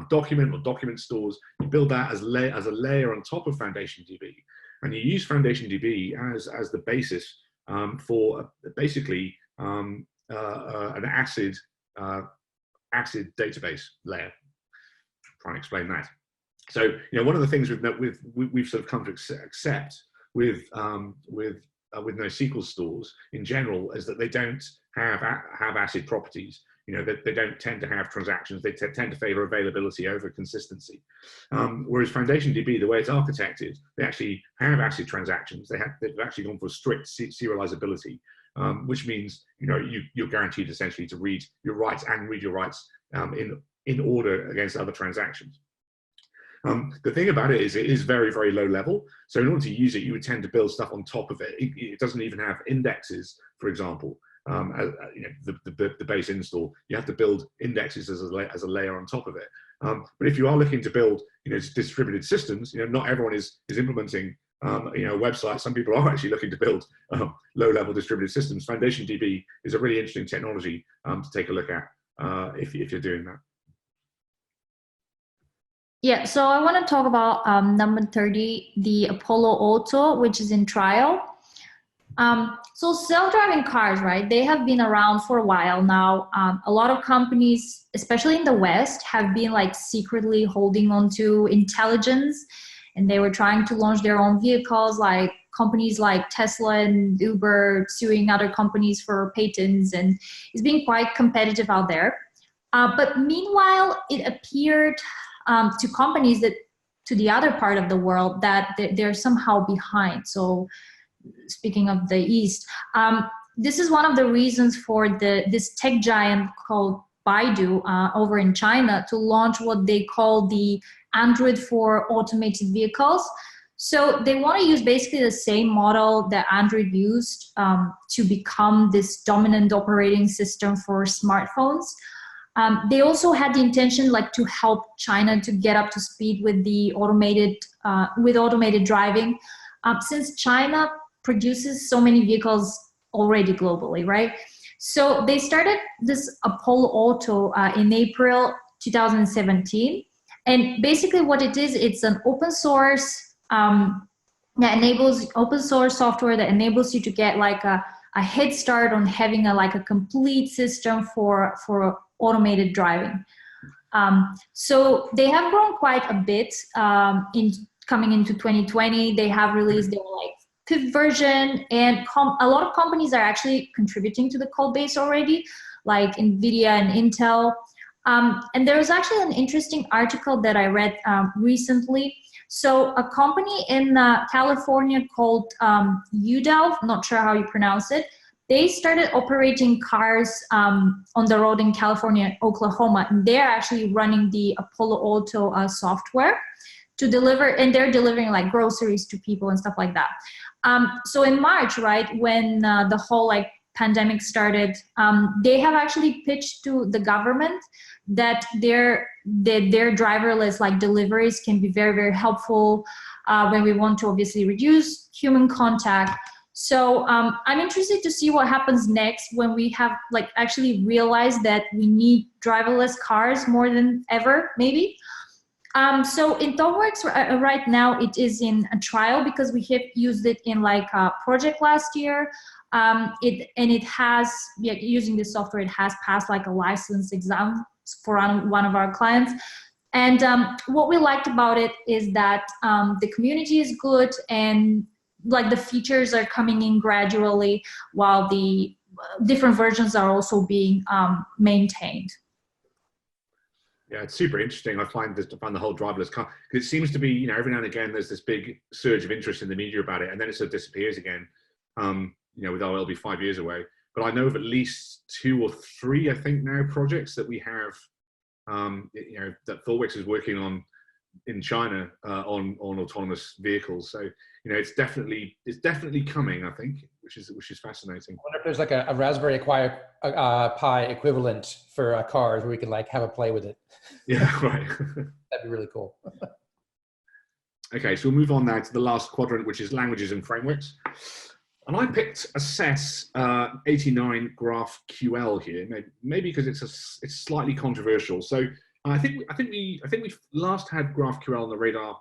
document or document stores. You build that as a layer on top of FoundationDB, and you use FoundationDB as the basis for basically an ACID database layer. Try and explain that. So one of the things we've sort of come to accept with NoSQL stores in general is that they don't have ACID properties. They don't tend to have transactions. They tend to favor availability over consistency. Whereas FoundationDB, the way it's architected, they actually have ACID transactions. They've actually gone for strict serializability, which means you're guaranteed essentially to read your writes and read your writes in order against other transactions. The thing about it is very, very low level. So in order to use it, you would tend to build stuff on top of it. It doesn't even have indexes, for example. The base install, you have to build indexes as a layer on top of it. But if you are looking to build, distributed systems, not everyone is implementing, a website. Some people are actually looking to build low-level distributed systems. FoundationDB is a really interesting technology to take a look at if you're doing that. Yeah, so I want to talk about number 30, the Apollo Auto, which is in trial. So self-driving cars, right? They have been around for a while now. A lot of companies, especially in the West, have been like secretly holding on to intelligence, and they were trying to launch their own vehicles, like companies like Tesla and Uber suing other companies for patents, and it's been quite competitive out there. But meanwhile, it appeared to companies to the other part of the world that they're somehow behind. So speaking of the East, this is one of the reasons for this tech giant called Baidu over in China to launch what they call the Android for automated vehicles. So they want to use basically the same model that Android used to become this dominant operating system for smartphones. They also had the intention to help China to get up to speed with the automated driving, since China produces so many vehicles already globally, right? So they started this Apollo Auto in April 2017, and basically what it is, it's an open source that enables open source software that enables you to get a head start on having a complete system for automated driving. So they have grown quite a bit coming into 2020. They have released their fifth version, and a lot of companies are actually contributing to the code base already, like NVIDIA and Intel. And there was actually an interesting article that I read recently. So a company in California called Yulia, not sure how you pronounce it, they started operating cars on the road in California and Oklahoma, and they're actually running the Apollo Auto software to deliver, and they're delivering groceries to people and stuff like that. So in March, right, when the whole pandemic started, they have actually pitched to the government that their driverless deliveries can be very, very helpful when we want to obviously reduce human contact. So I'm interested to see what happens next when we have actually realized that we need driverless cars more than ever, maybe. So in ThoughtWorks right now, it is in a trial because we have used it in a project last year. It has, using this software, it has passed a license exam for one of our clients. And what we liked about it is that the community is good, and the features are coming in gradually while the different versions are also being maintained. Yeah, it's super interesting. I find the whole driverless car, because it seems to be, every now and again, there's this big surge of interest in the media about it, and then it sort of disappears again. With it'll be 5 years away. But I know of at least 2 or 3, I think now, projects that we have, that ThoughtWorks is working on in China on autonomous vehicles. So it's definitely coming, I think, which is fascinating. I wonder if there's a Raspberry Pi equivalent for cars where we can have a play with it. Yeah, right. That'd be really cool. Okay, so we'll move on now to the last quadrant, which is languages and frameworks. And I picked Assess 89 GraphQL here, maybe because it's slightly controversial. So I think we last had GraphQL on the radar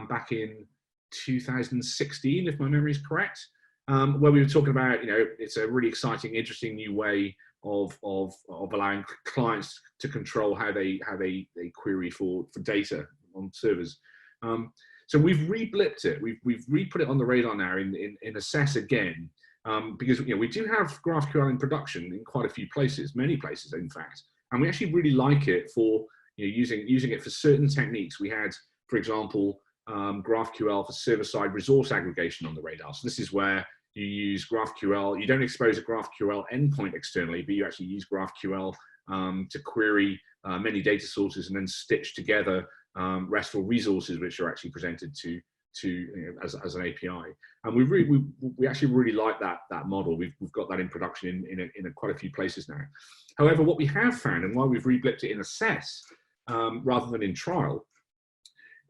back in 2016, if my memory is correct, where we were talking about, it's a really exciting, interesting new way of allowing clients to control how they query for data on servers. So we've re-blipped it. We've re-put it on the radar now in Assess again, because we do have GraphQL in production in quite a few places, many places in fact, and we actually really like it for using it for certain techniques. We had, for example, GraphQL for server-side resource aggregation on the radar. So this is where you use GraphQL. You don't expose a GraphQL endpoint externally, but you actually use GraphQL to query many data sources and then stitch together RESTful resources which are actually presented to as an API. And we actually really like that model. We've got that in production in quite a few places now. However, what we have found, and why we've re-blipped it in Assess rather than in trial,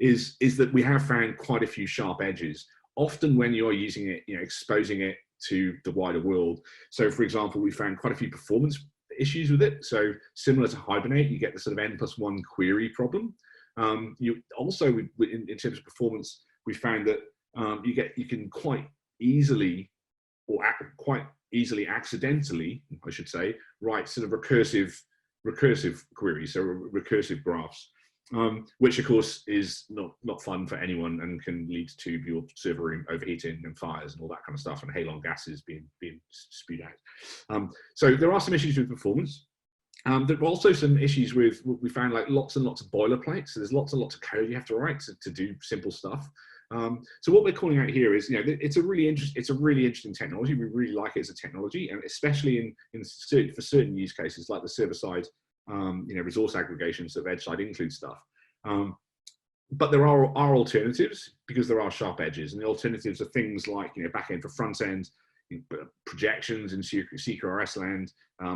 is that we have found quite a few sharp edges. Often when you're using it, exposing it to the wider world. So for example, we found quite a few performance issues with it. So similar to Hibernate, you get the sort of N+1 query problem. You also, in terms of performance, we found that you can quite easily, or quite easily accidentally, I should say, write sort of recursive queries, so recursive graphs, which of course is not fun for anyone and can lead to your server room overheating and fires and all that kind of stuff, and halon gases being spewed out. So there are some issues with performance. There were also some issues with what we found, like lots and lots of boilerplates. So there's lots and lots of code you have to write to do simple stuff. So what we're calling out here is, it's a really interesting technology. We really like it as a technology, and especially for certain use cases like the server side, resource aggregation, sort of edge side include stuff. But there are alternatives, because there are sharp edges, and the alternatives are things like backend for front end, projections in CQRS land,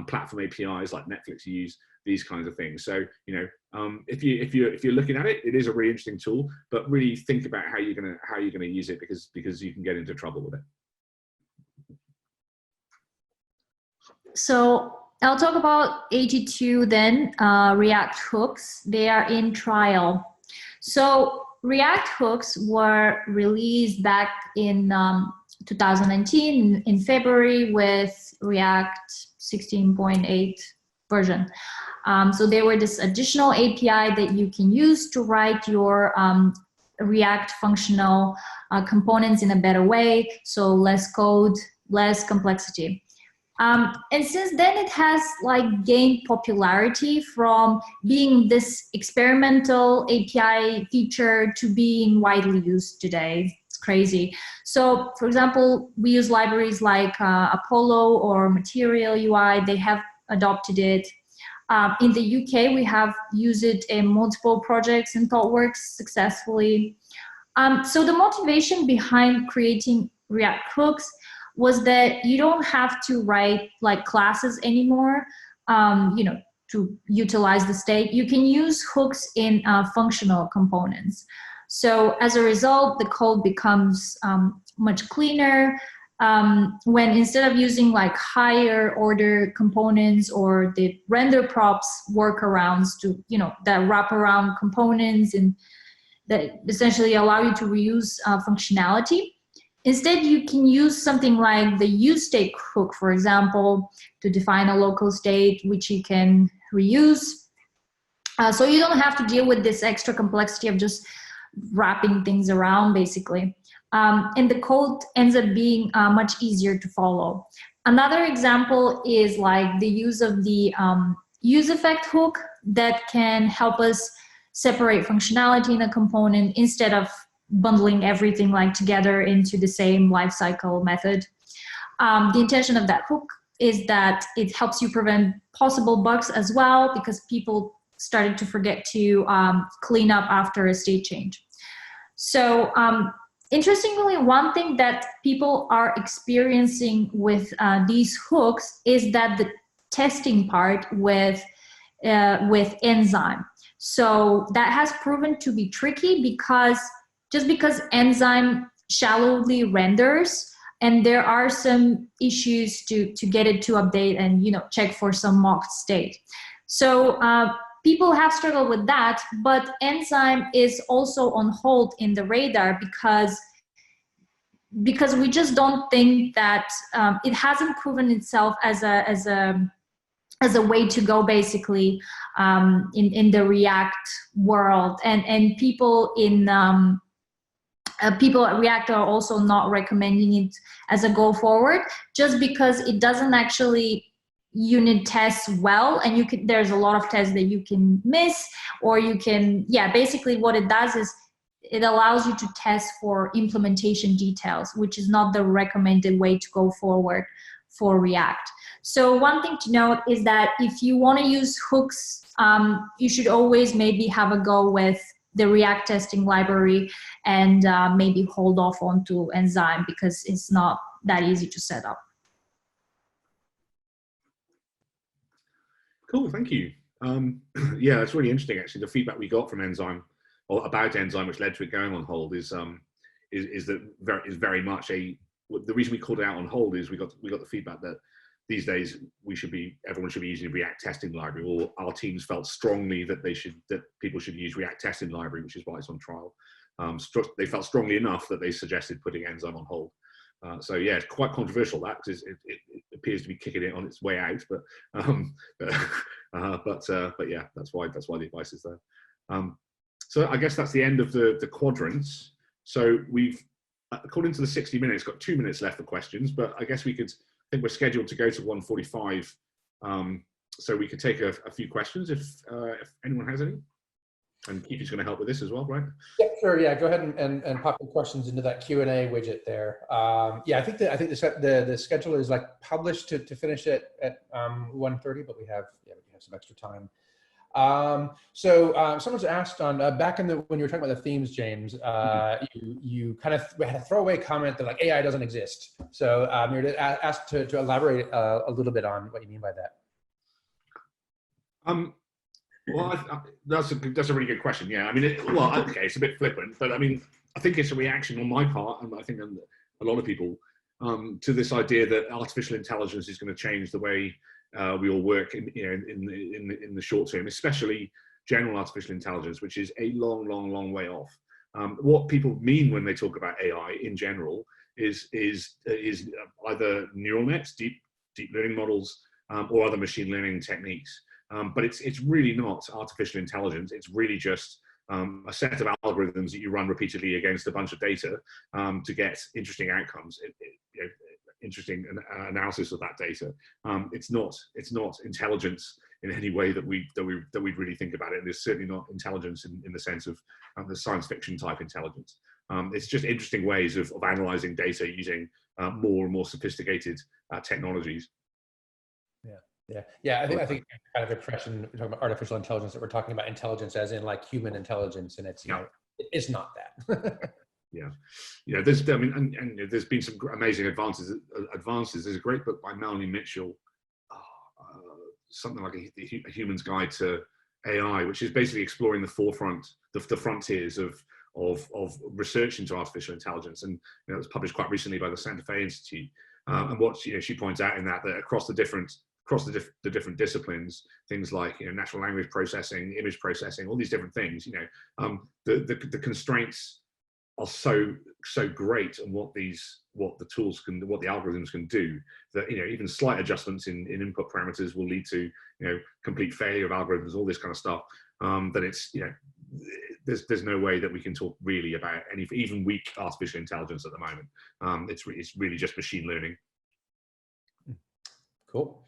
platform APIs like Netflix use, these kinds of things. So if you're looking at it, it is a really interesting tool, but really think about how you're gonna use it, because you can get into trouble with it. So I'll talk about 82 then, React hooks. They are in trial. So React hooks were released back in 2019 in February with React 16.8 version. So they were this additional API that you can use to write your React functional components in a better way. So less code, less complexity. And since then it has gained popularity from being this experimental API feature to being widely used today. It's crazy. So for example, we use libraries like Apollo or Material UI. They have adopted it. In the UK, we have used it in multiple projects in ThoughtWorks successfully. So the motivation behind creating React hooks was that you don't have to write classes anymore, to utilize the state. You can use hooks in functional components. So as a result, the code becomes much cleaner. When instead of using higher order components or the render props workarounds to, that wraparound components and that essentially allow you to reuse functionality. Instead, you can use something like the useState hook, for example, to define a local state, which you can reuse. So you don't have to deal with this extra complexity of just wrapping things around, basically. And the code ends up being much easier to follow. Another example is the use of the useEffect hook that can help us separate functionality in a component instead of bundling everything together into the same lifecycle method. The intention of that hook is that it helps you prevent possible bugs as well, because people started to forget to clean up after a state change. So interestingly, one thing that people are experiencing with these hooks is that the testing part with Enzyme. So that has proven to be tricky, because just because Enzyme shallowly renders and there are some issues to get it to update and, check for some mocked state. So people have struggled with that, but enzyme is also on hold in the radar because we just don't think that it hasn't proven itself as a way to go, basically, in the React world, and people people at React are also not recommending it as a go forward, just because it doesn't actually unit tests well, and there's a lot of tests that you can miss, or you can, basically what it does is it allows you to test for implementation details, which is not the recommended way to go forward for React. So one thing to note is that if you want to use hooks, you should always maybe have a go with the React testing library and maybe hold off onto enzyme, because it's not that easy to set up. Cool, thank you. Yeah, it's really interesting, actually. The feedback we got from enzyme, or about enzyme, which led to it going on hold, is very much the reason we called it out on hold is we got the feedback that these days everyone should be using the React testing library, or our teams felt strongly that people should use React testing library, which is why it's on trial. They felt strongly enough that they suggested putting enzyme on hold. So yeah, it's quite controversial, that, because it appears to be kicking it on its way out. But yeah, that's why the advice is there. So I guess that's the end of the quadrants. So we've, according to the 60 minutes, got 2 minutes left for questions. But I guess I think we're scheduled to go to 1:45. So we could take a few questions if anyone has any. And Keithy's going to help with this as well, right? Yeah, sure. Yeah, go ahead and pop the questions into that Q&A widget there. Yeah, I think the schedule is like published to finish it at 1:30, but we have some extra time. Someone's asked on back in when you were talking about the themes, James, you kind of had a throwaway comment that like AI doesn't exist. So you're asked to elaborate a little bit on what you mean by that. Well, that's a really good question. Yeah, I mean, okay, it's a bit flippant, but I mean, I think it's a reaction on my part, and I think a lot of people, to this idea that artificial intelligence is going to change the way we all work in the short term, especially general artificial intelligence, which is a long way off. What people mean when they talk about AI in general is either neural nets, deep learning models, or other machine learning techniques. But it's really not artificial intelligence. It's really just a set of algorithms that you run repeatedly against a bunch of data to get interesting outcomes, interesting analysis of that data. It's not intelligence in any way that we'd really think about it. And it's certainly not intelligence in the sense of the science fiction type intelligence. It's just interesting ways of analyzing data using more and more sophisticated technologies. Yeah. I think kind of impression we're talking about artificial intelligence, that we're talking about intelligence as in like human intelligence, and it's it's not that. Yeah. There's there's been some amazing advances. There's a great book by Melanie Mitchell, something like a Human's Guide to AI, which is basically exploring the frontiers of research into artificial intelligence, and it was published quite recently by the Santa Fe Institute. And what she points out in that across the different disciplines, things like natural language processing, image processing, all these different things, the constraints are so great on what the algorithms can do, that even slight adjustments in input parameters will lead to complete failure of algorithms, all this kind of stuff. That it's there's no way that we can talk really about any even weak artificial intelligence at the moment. It's really just machine learning. Cool.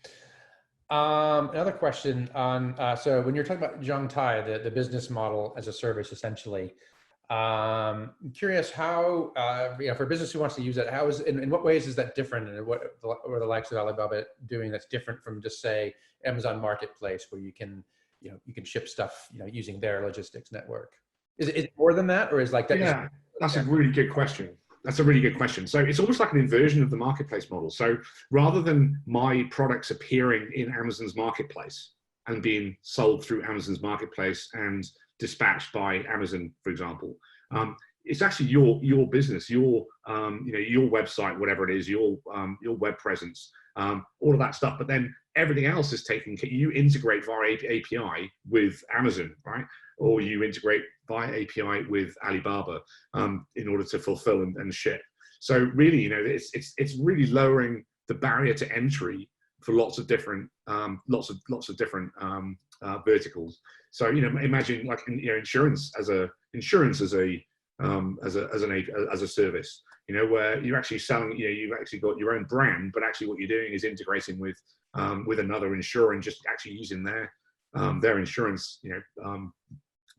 Another question on, so when you're talking about Zhongtai, the business model as a service, essentially, I'm curious how, for a business who wants to use it, in what ways is that different, and what are the likes of Alibaba doing that's different from just say Amazon Marketplace, where you can ship stuff, using their logistics network? Is it more than that, or is like that? Yeah, that's a really good question. That's a really good question. So it's almost like an inversion of the marketplace model. So rather than my products appearing in Amazon's marketplace and being sold through Amazon's marketplace and dispatched by Amazon, for example, it's actually your business, your your website, whatever it is, your web presence, all of that stuff. But then everything else is taken. You integrate via API with Amazon, right? Or you integrate via API with Alibaba in order to fulfill and ship. So really, it's really lowering the barrier to entry for lots of different verticals. So imagine like insurance as a service, where you're actually selling, you've actually got your own brand, but actually what you're doing is integrating with another insurer and just actually using their insurance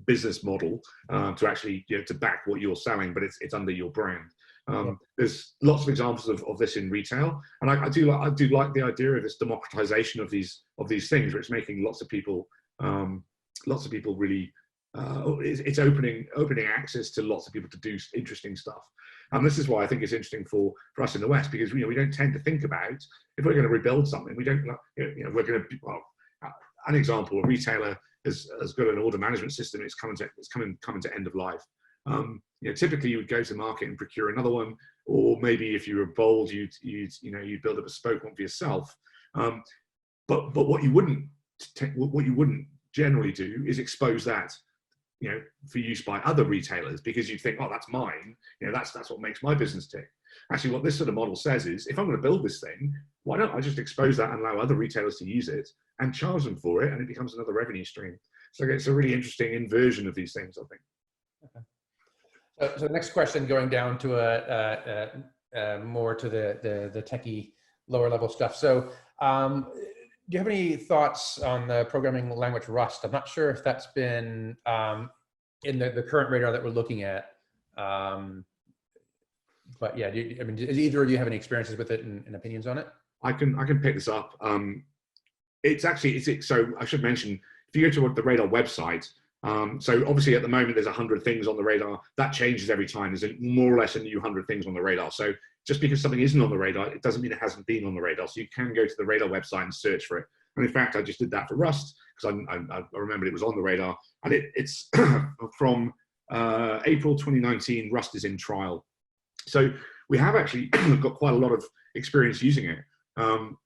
business model to actually to back what you're selling, but it's under your brand. There's lots of examples of this in retail, and I do like the idea of this democratization of these things, where it's making lots of people really it's opening access to lots of people to do interesting stuff. And this is why I think it's interesting for us in the West, because we don't tend to think about, if we're going to rebuild something, we don't we're going to an example, a retailer has got an order management system. It's coming to end of life. Typically you would go to market and procure another one, or maybe if you were bold, you'd build a bespoke one for yourself. But what you wouldn't generally do is expose that for use by other retailers, because you'd think, oh, that's mine. That's what makes my business tick. Actually, what this sort of model says is, if I'm going to build this thing, why don't I just expose that and allow other retailers to use it and charge them for it, and it becomes another revenue stream. So it's a really interesting inversion of these things, I think. Okay. So the next question, going down to more to the techie lower level stuff. So do you have any thoughts on the programming language Rust? I'm not sure if that's been in the current radar that we're looking at. But yeah, does either of you have any experiences with it and opinions on it? I can pick this up. So I should mention, if you go to the Radar website, so obviously at the moment there's 100 things on the radar. That changes every time. There's more or less a new 100 things on the radar. So just because something isn't on the radar, it doesn't mean it hasn't been on the radar. So you can go to the Radar website and search for it. And in fact, I just did that for Rust, because I remembered it was on the radar. And it's from April 2019, Rust is in trial. So we have actually got quite a lot of experience using it around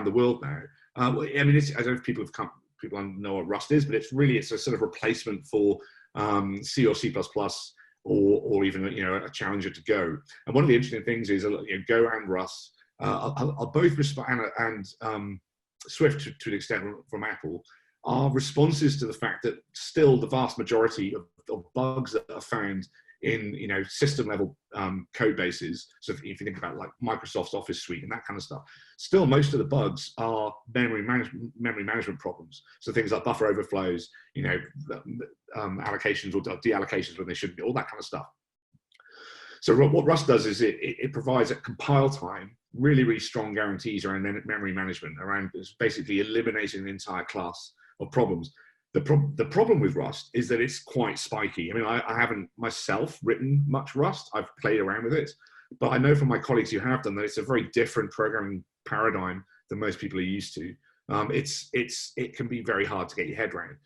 the world now. I don't know if people know what Rust is, but it's a sort of replacement for C or C++, or even a challenger to Go. And one of the interesting things is Go and Rust are both and Swift to an extent from Apple are responses to the fact that still the vast majority of bugs that are found in system level code bases. So if you think about like Microsoft's Office suite and that kind of stuff, still most of the bugs are memory management problems. So things like buffer overflows, allocations or deallocations when they shouldn't be, all that kind of stuff. So what Rust does is it provides at compile time really, really strong guarantees around memory management, around basically eliminating an entire class of problems. The problem with Rust is that it's quite spiky. I haven't myself written much Rust. I've played around with it, but I know from my colleagues who have done that it's a very different programming paradigm than most people are used to. It can be very hard to get your head around.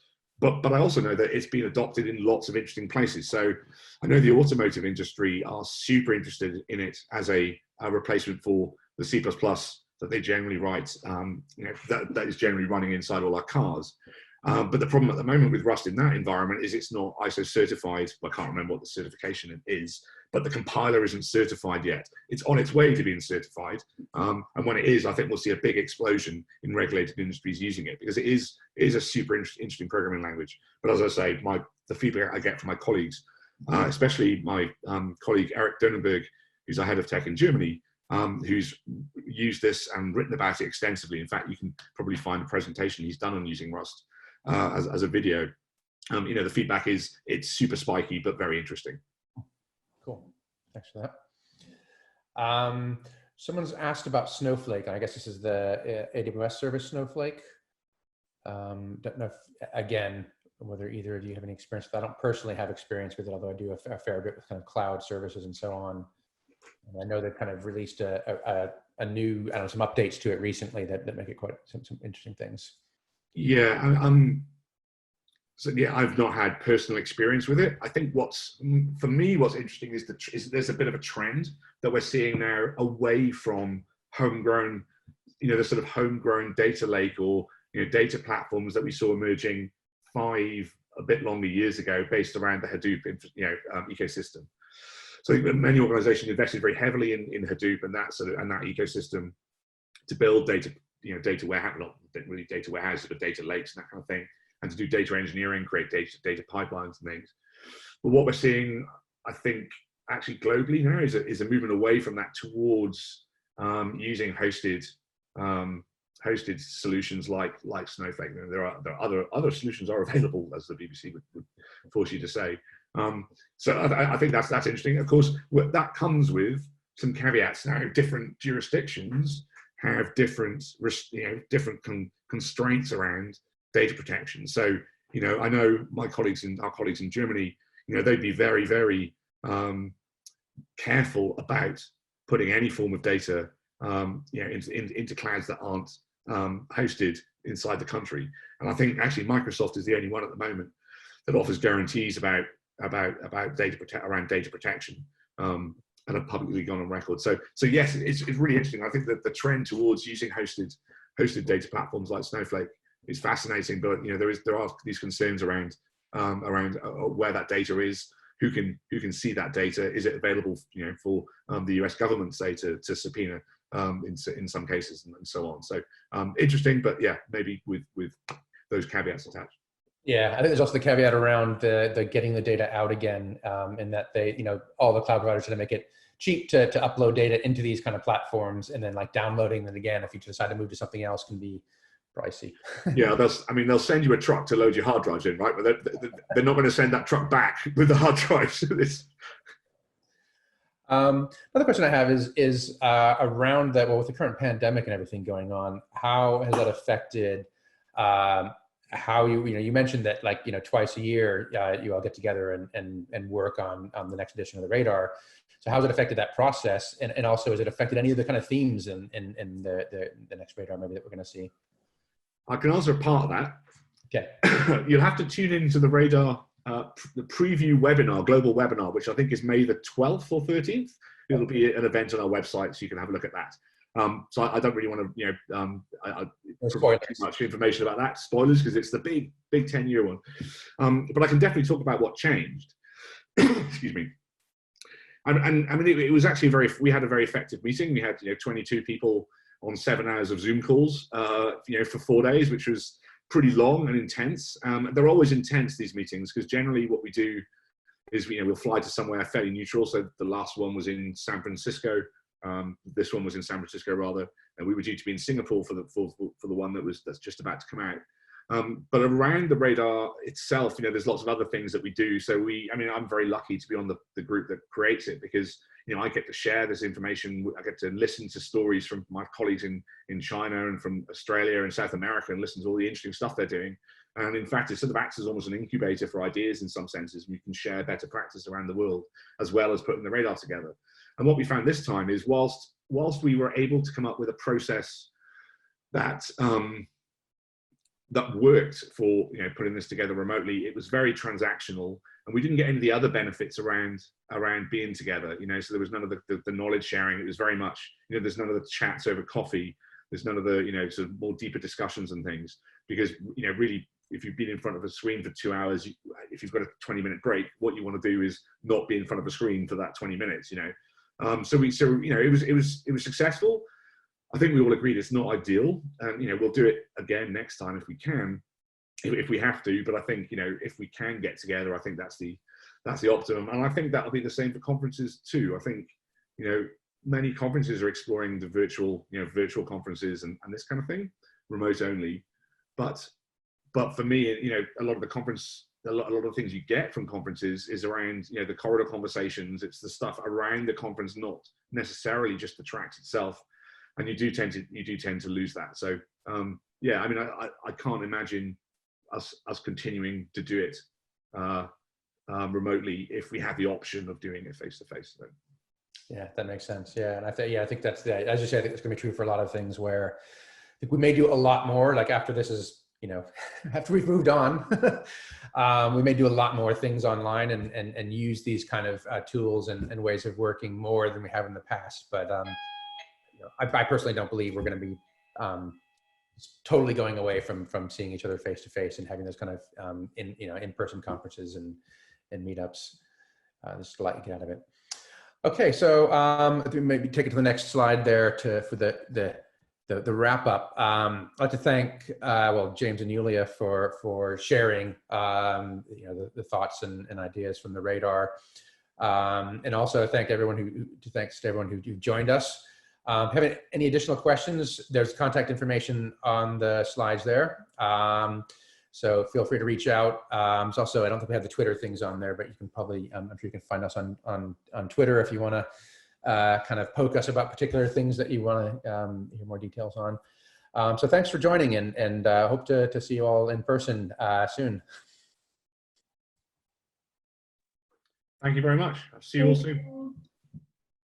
But I also know that it's been adopted in lots of interesting places. So I know the automotive industry are super interested in it as a replacement for the C++ that they generally write, that is generally running inside all our cars. But the problem at the moment with Rust in that environment is it's not ISO certified. I can't remember what the certification is, but the compiler isn't certified yet. It's on its way to being certified. And when it is, I think we'll see a big explosion in regulated industries using it, because it is a super interesting programming language. But as I say, the feedback I get from my colleagues, especially my colleague Eric Dönenberg, who's our head of tech in Germany, who's used this and written about it extensively. In fact, you can probably find a presentation he's done on using Rust as a video. The feedback is it's super spiky but very interesting. Cool, thanks for that. Someone's asked about Snowflake, and I guess this is the AWS service Snowflake. Don't know if, again, whether either of you have any experience with that. I don't personally have experience with it, although I do a fair bit with kind of cloud services and so on. And I know they've kind of released a new, some updates to it recently that make it quite some interesting things. Yeah, So yeah, I've not had personal experience with it. I think for me, what's interesting is there's a bit of a trend that we're seeing now away from homegrown, the sort of homegrown data lake or data platforms that we saw emerging a bit longer years ago, based around the Hadoop ecosystem. So many organizations invested very heavily in Hadoop and that ecosystem to build data warehouse, not really data warehouses, but data lakes and that kind of thing, and to do data engineering, create data pipelines and things. But what we're seeing, I think, actually globally now is a movement away from that towards using hosted solutions like Snowflake. There are other solutions are available, as the BBC would force you to say. So I think that's interesting. Of course, that comes with some caveats. Now, different jurisdictions have different constraints around data protection. So I know our colleagues in Germany, they'd be very, very careful about putting any form of data into clouds that aren't hosted inside the country. And I think actually Microsoft is the only one at the moment that offers guarantees about data protection, and have publicly gone on record. So yes, it's really interesting. I think that the trend towards using hosted data platforms like Snowflake is fascinating, but there are these concerns around where that data is, who can see that data, is it available for the US government, say, to subpoena in some cases, and so on. So interesting, but yeah, maybe with those caveats attached. Yeah, I think there's also the caveat around the getting the data out again, and that all the cloud providers are going to make it cheap to upload data into these kind of platforms, and then like downloading them again if you decide to move to something else can be pricey. Yeah, they'll send you a truck to load your hard drives in, right? But they're not going to send that truck back with the hard drives. Another question I have is around that. Well, with the current pandemic and everything going on, how has that affected how you mentioned that, like, twice a year you all get together and work on the next edition of the Radar. So how's it affected that process, and also has it affected any of the kind of themes in the next Radar maybe that we're going to see? I can answer a part of that. Okay. You'll have to tune into the Radar the preview webinar, global webinar, which I think is May the 12th or 13th. It'll be an event on our website, so you can have a look at that. So I don't really want to, provide too much information about that, spoilers, because it's the big 10-year one. But I can definitely talk about what changed. Excuse me. And I mean, it was actually we had a very effective meeting. We had 22 people on 7 hours of Zoom calls, for 4 days, which was pretty long and intense. They're always intense, these meetings, because generally what we do is we'll fly to somewhere fairly neutral. So the last one was in San Francisco. This one was in San Francisco rather, and we were due to be in Singapore for the one that's just about to come out. But around the Radar itself, there's lots of other things that we do. So I'm very lucky to be on the group that creates it, because I get to share this information. I get to listen to stories from my colleagues in China and from Australia and South America, and listen to all the interesting stuff they're doing. And in fact, it sort of acts as almost an incubator for ideas in some senses. We can share better practice around the world, as well as putting the Radar together. And what we found this time is, whilst we were able to come up with a process that that worked for putting this together remotely, it was very transactional, and we didn't get any of the other benefits around being together. So there was none of the knowledge sharing. It was very much there's none of the chats over coffee. There's none of the sort of more deeper discussions and things, because really, if you've been in front of a screen for 2 hours, if you've got a 20-minute break, what you want to do is not be in front of a screen for that 20 minutes. So it was successful. I think we all agreed it's not ideal, and we'll do it again next time if we can, if we have to. But I think if we can get together, I think that's the optimum, and I think that'll be the same for conferences too. I think many conferences are exploring the virtual conferences and this kind of thing, remote only. But for me, a lot of the things you get from conferences is around the corridor conversations. It's the stuff around the conference, not necessarily just the tracks itself. And you do tend to lose that. So yeah, I can't imagine us continuing to do it remotely if we have the option of doing it face to face. Yeah, that makes sense. Yeah, and I think that's as you say, I think it's going to be true for a lot of things where I think we may do a lot more. Like after this is you know, after we've moved on, we may do a lot more things online and use these kind of tools and ways of working more than we have in the past. But you know, I personally don't believe we're going to be totally going away from seeing each other face to face and having those kind of in-person conferences and meetups. There's a lot you get out of it. Okay, so maybe take it to the next slide there for the wrap up. I'd like to thank James and Yulia for sharing the thoughts and ideas from the radar, and also thanks to everyone who joined us. Have any additional questions? There's contact information on the slides there. So feel free to reach out. It's also, I don't think we have the Twitter things on there, but you can probably, I'm sure you can find us on Twitter if you want to kind of poke us about particular things that you want to hear more details on. So thanks for joining, and hope to see you all in person soon. Thank you very much. I'll see you all soon.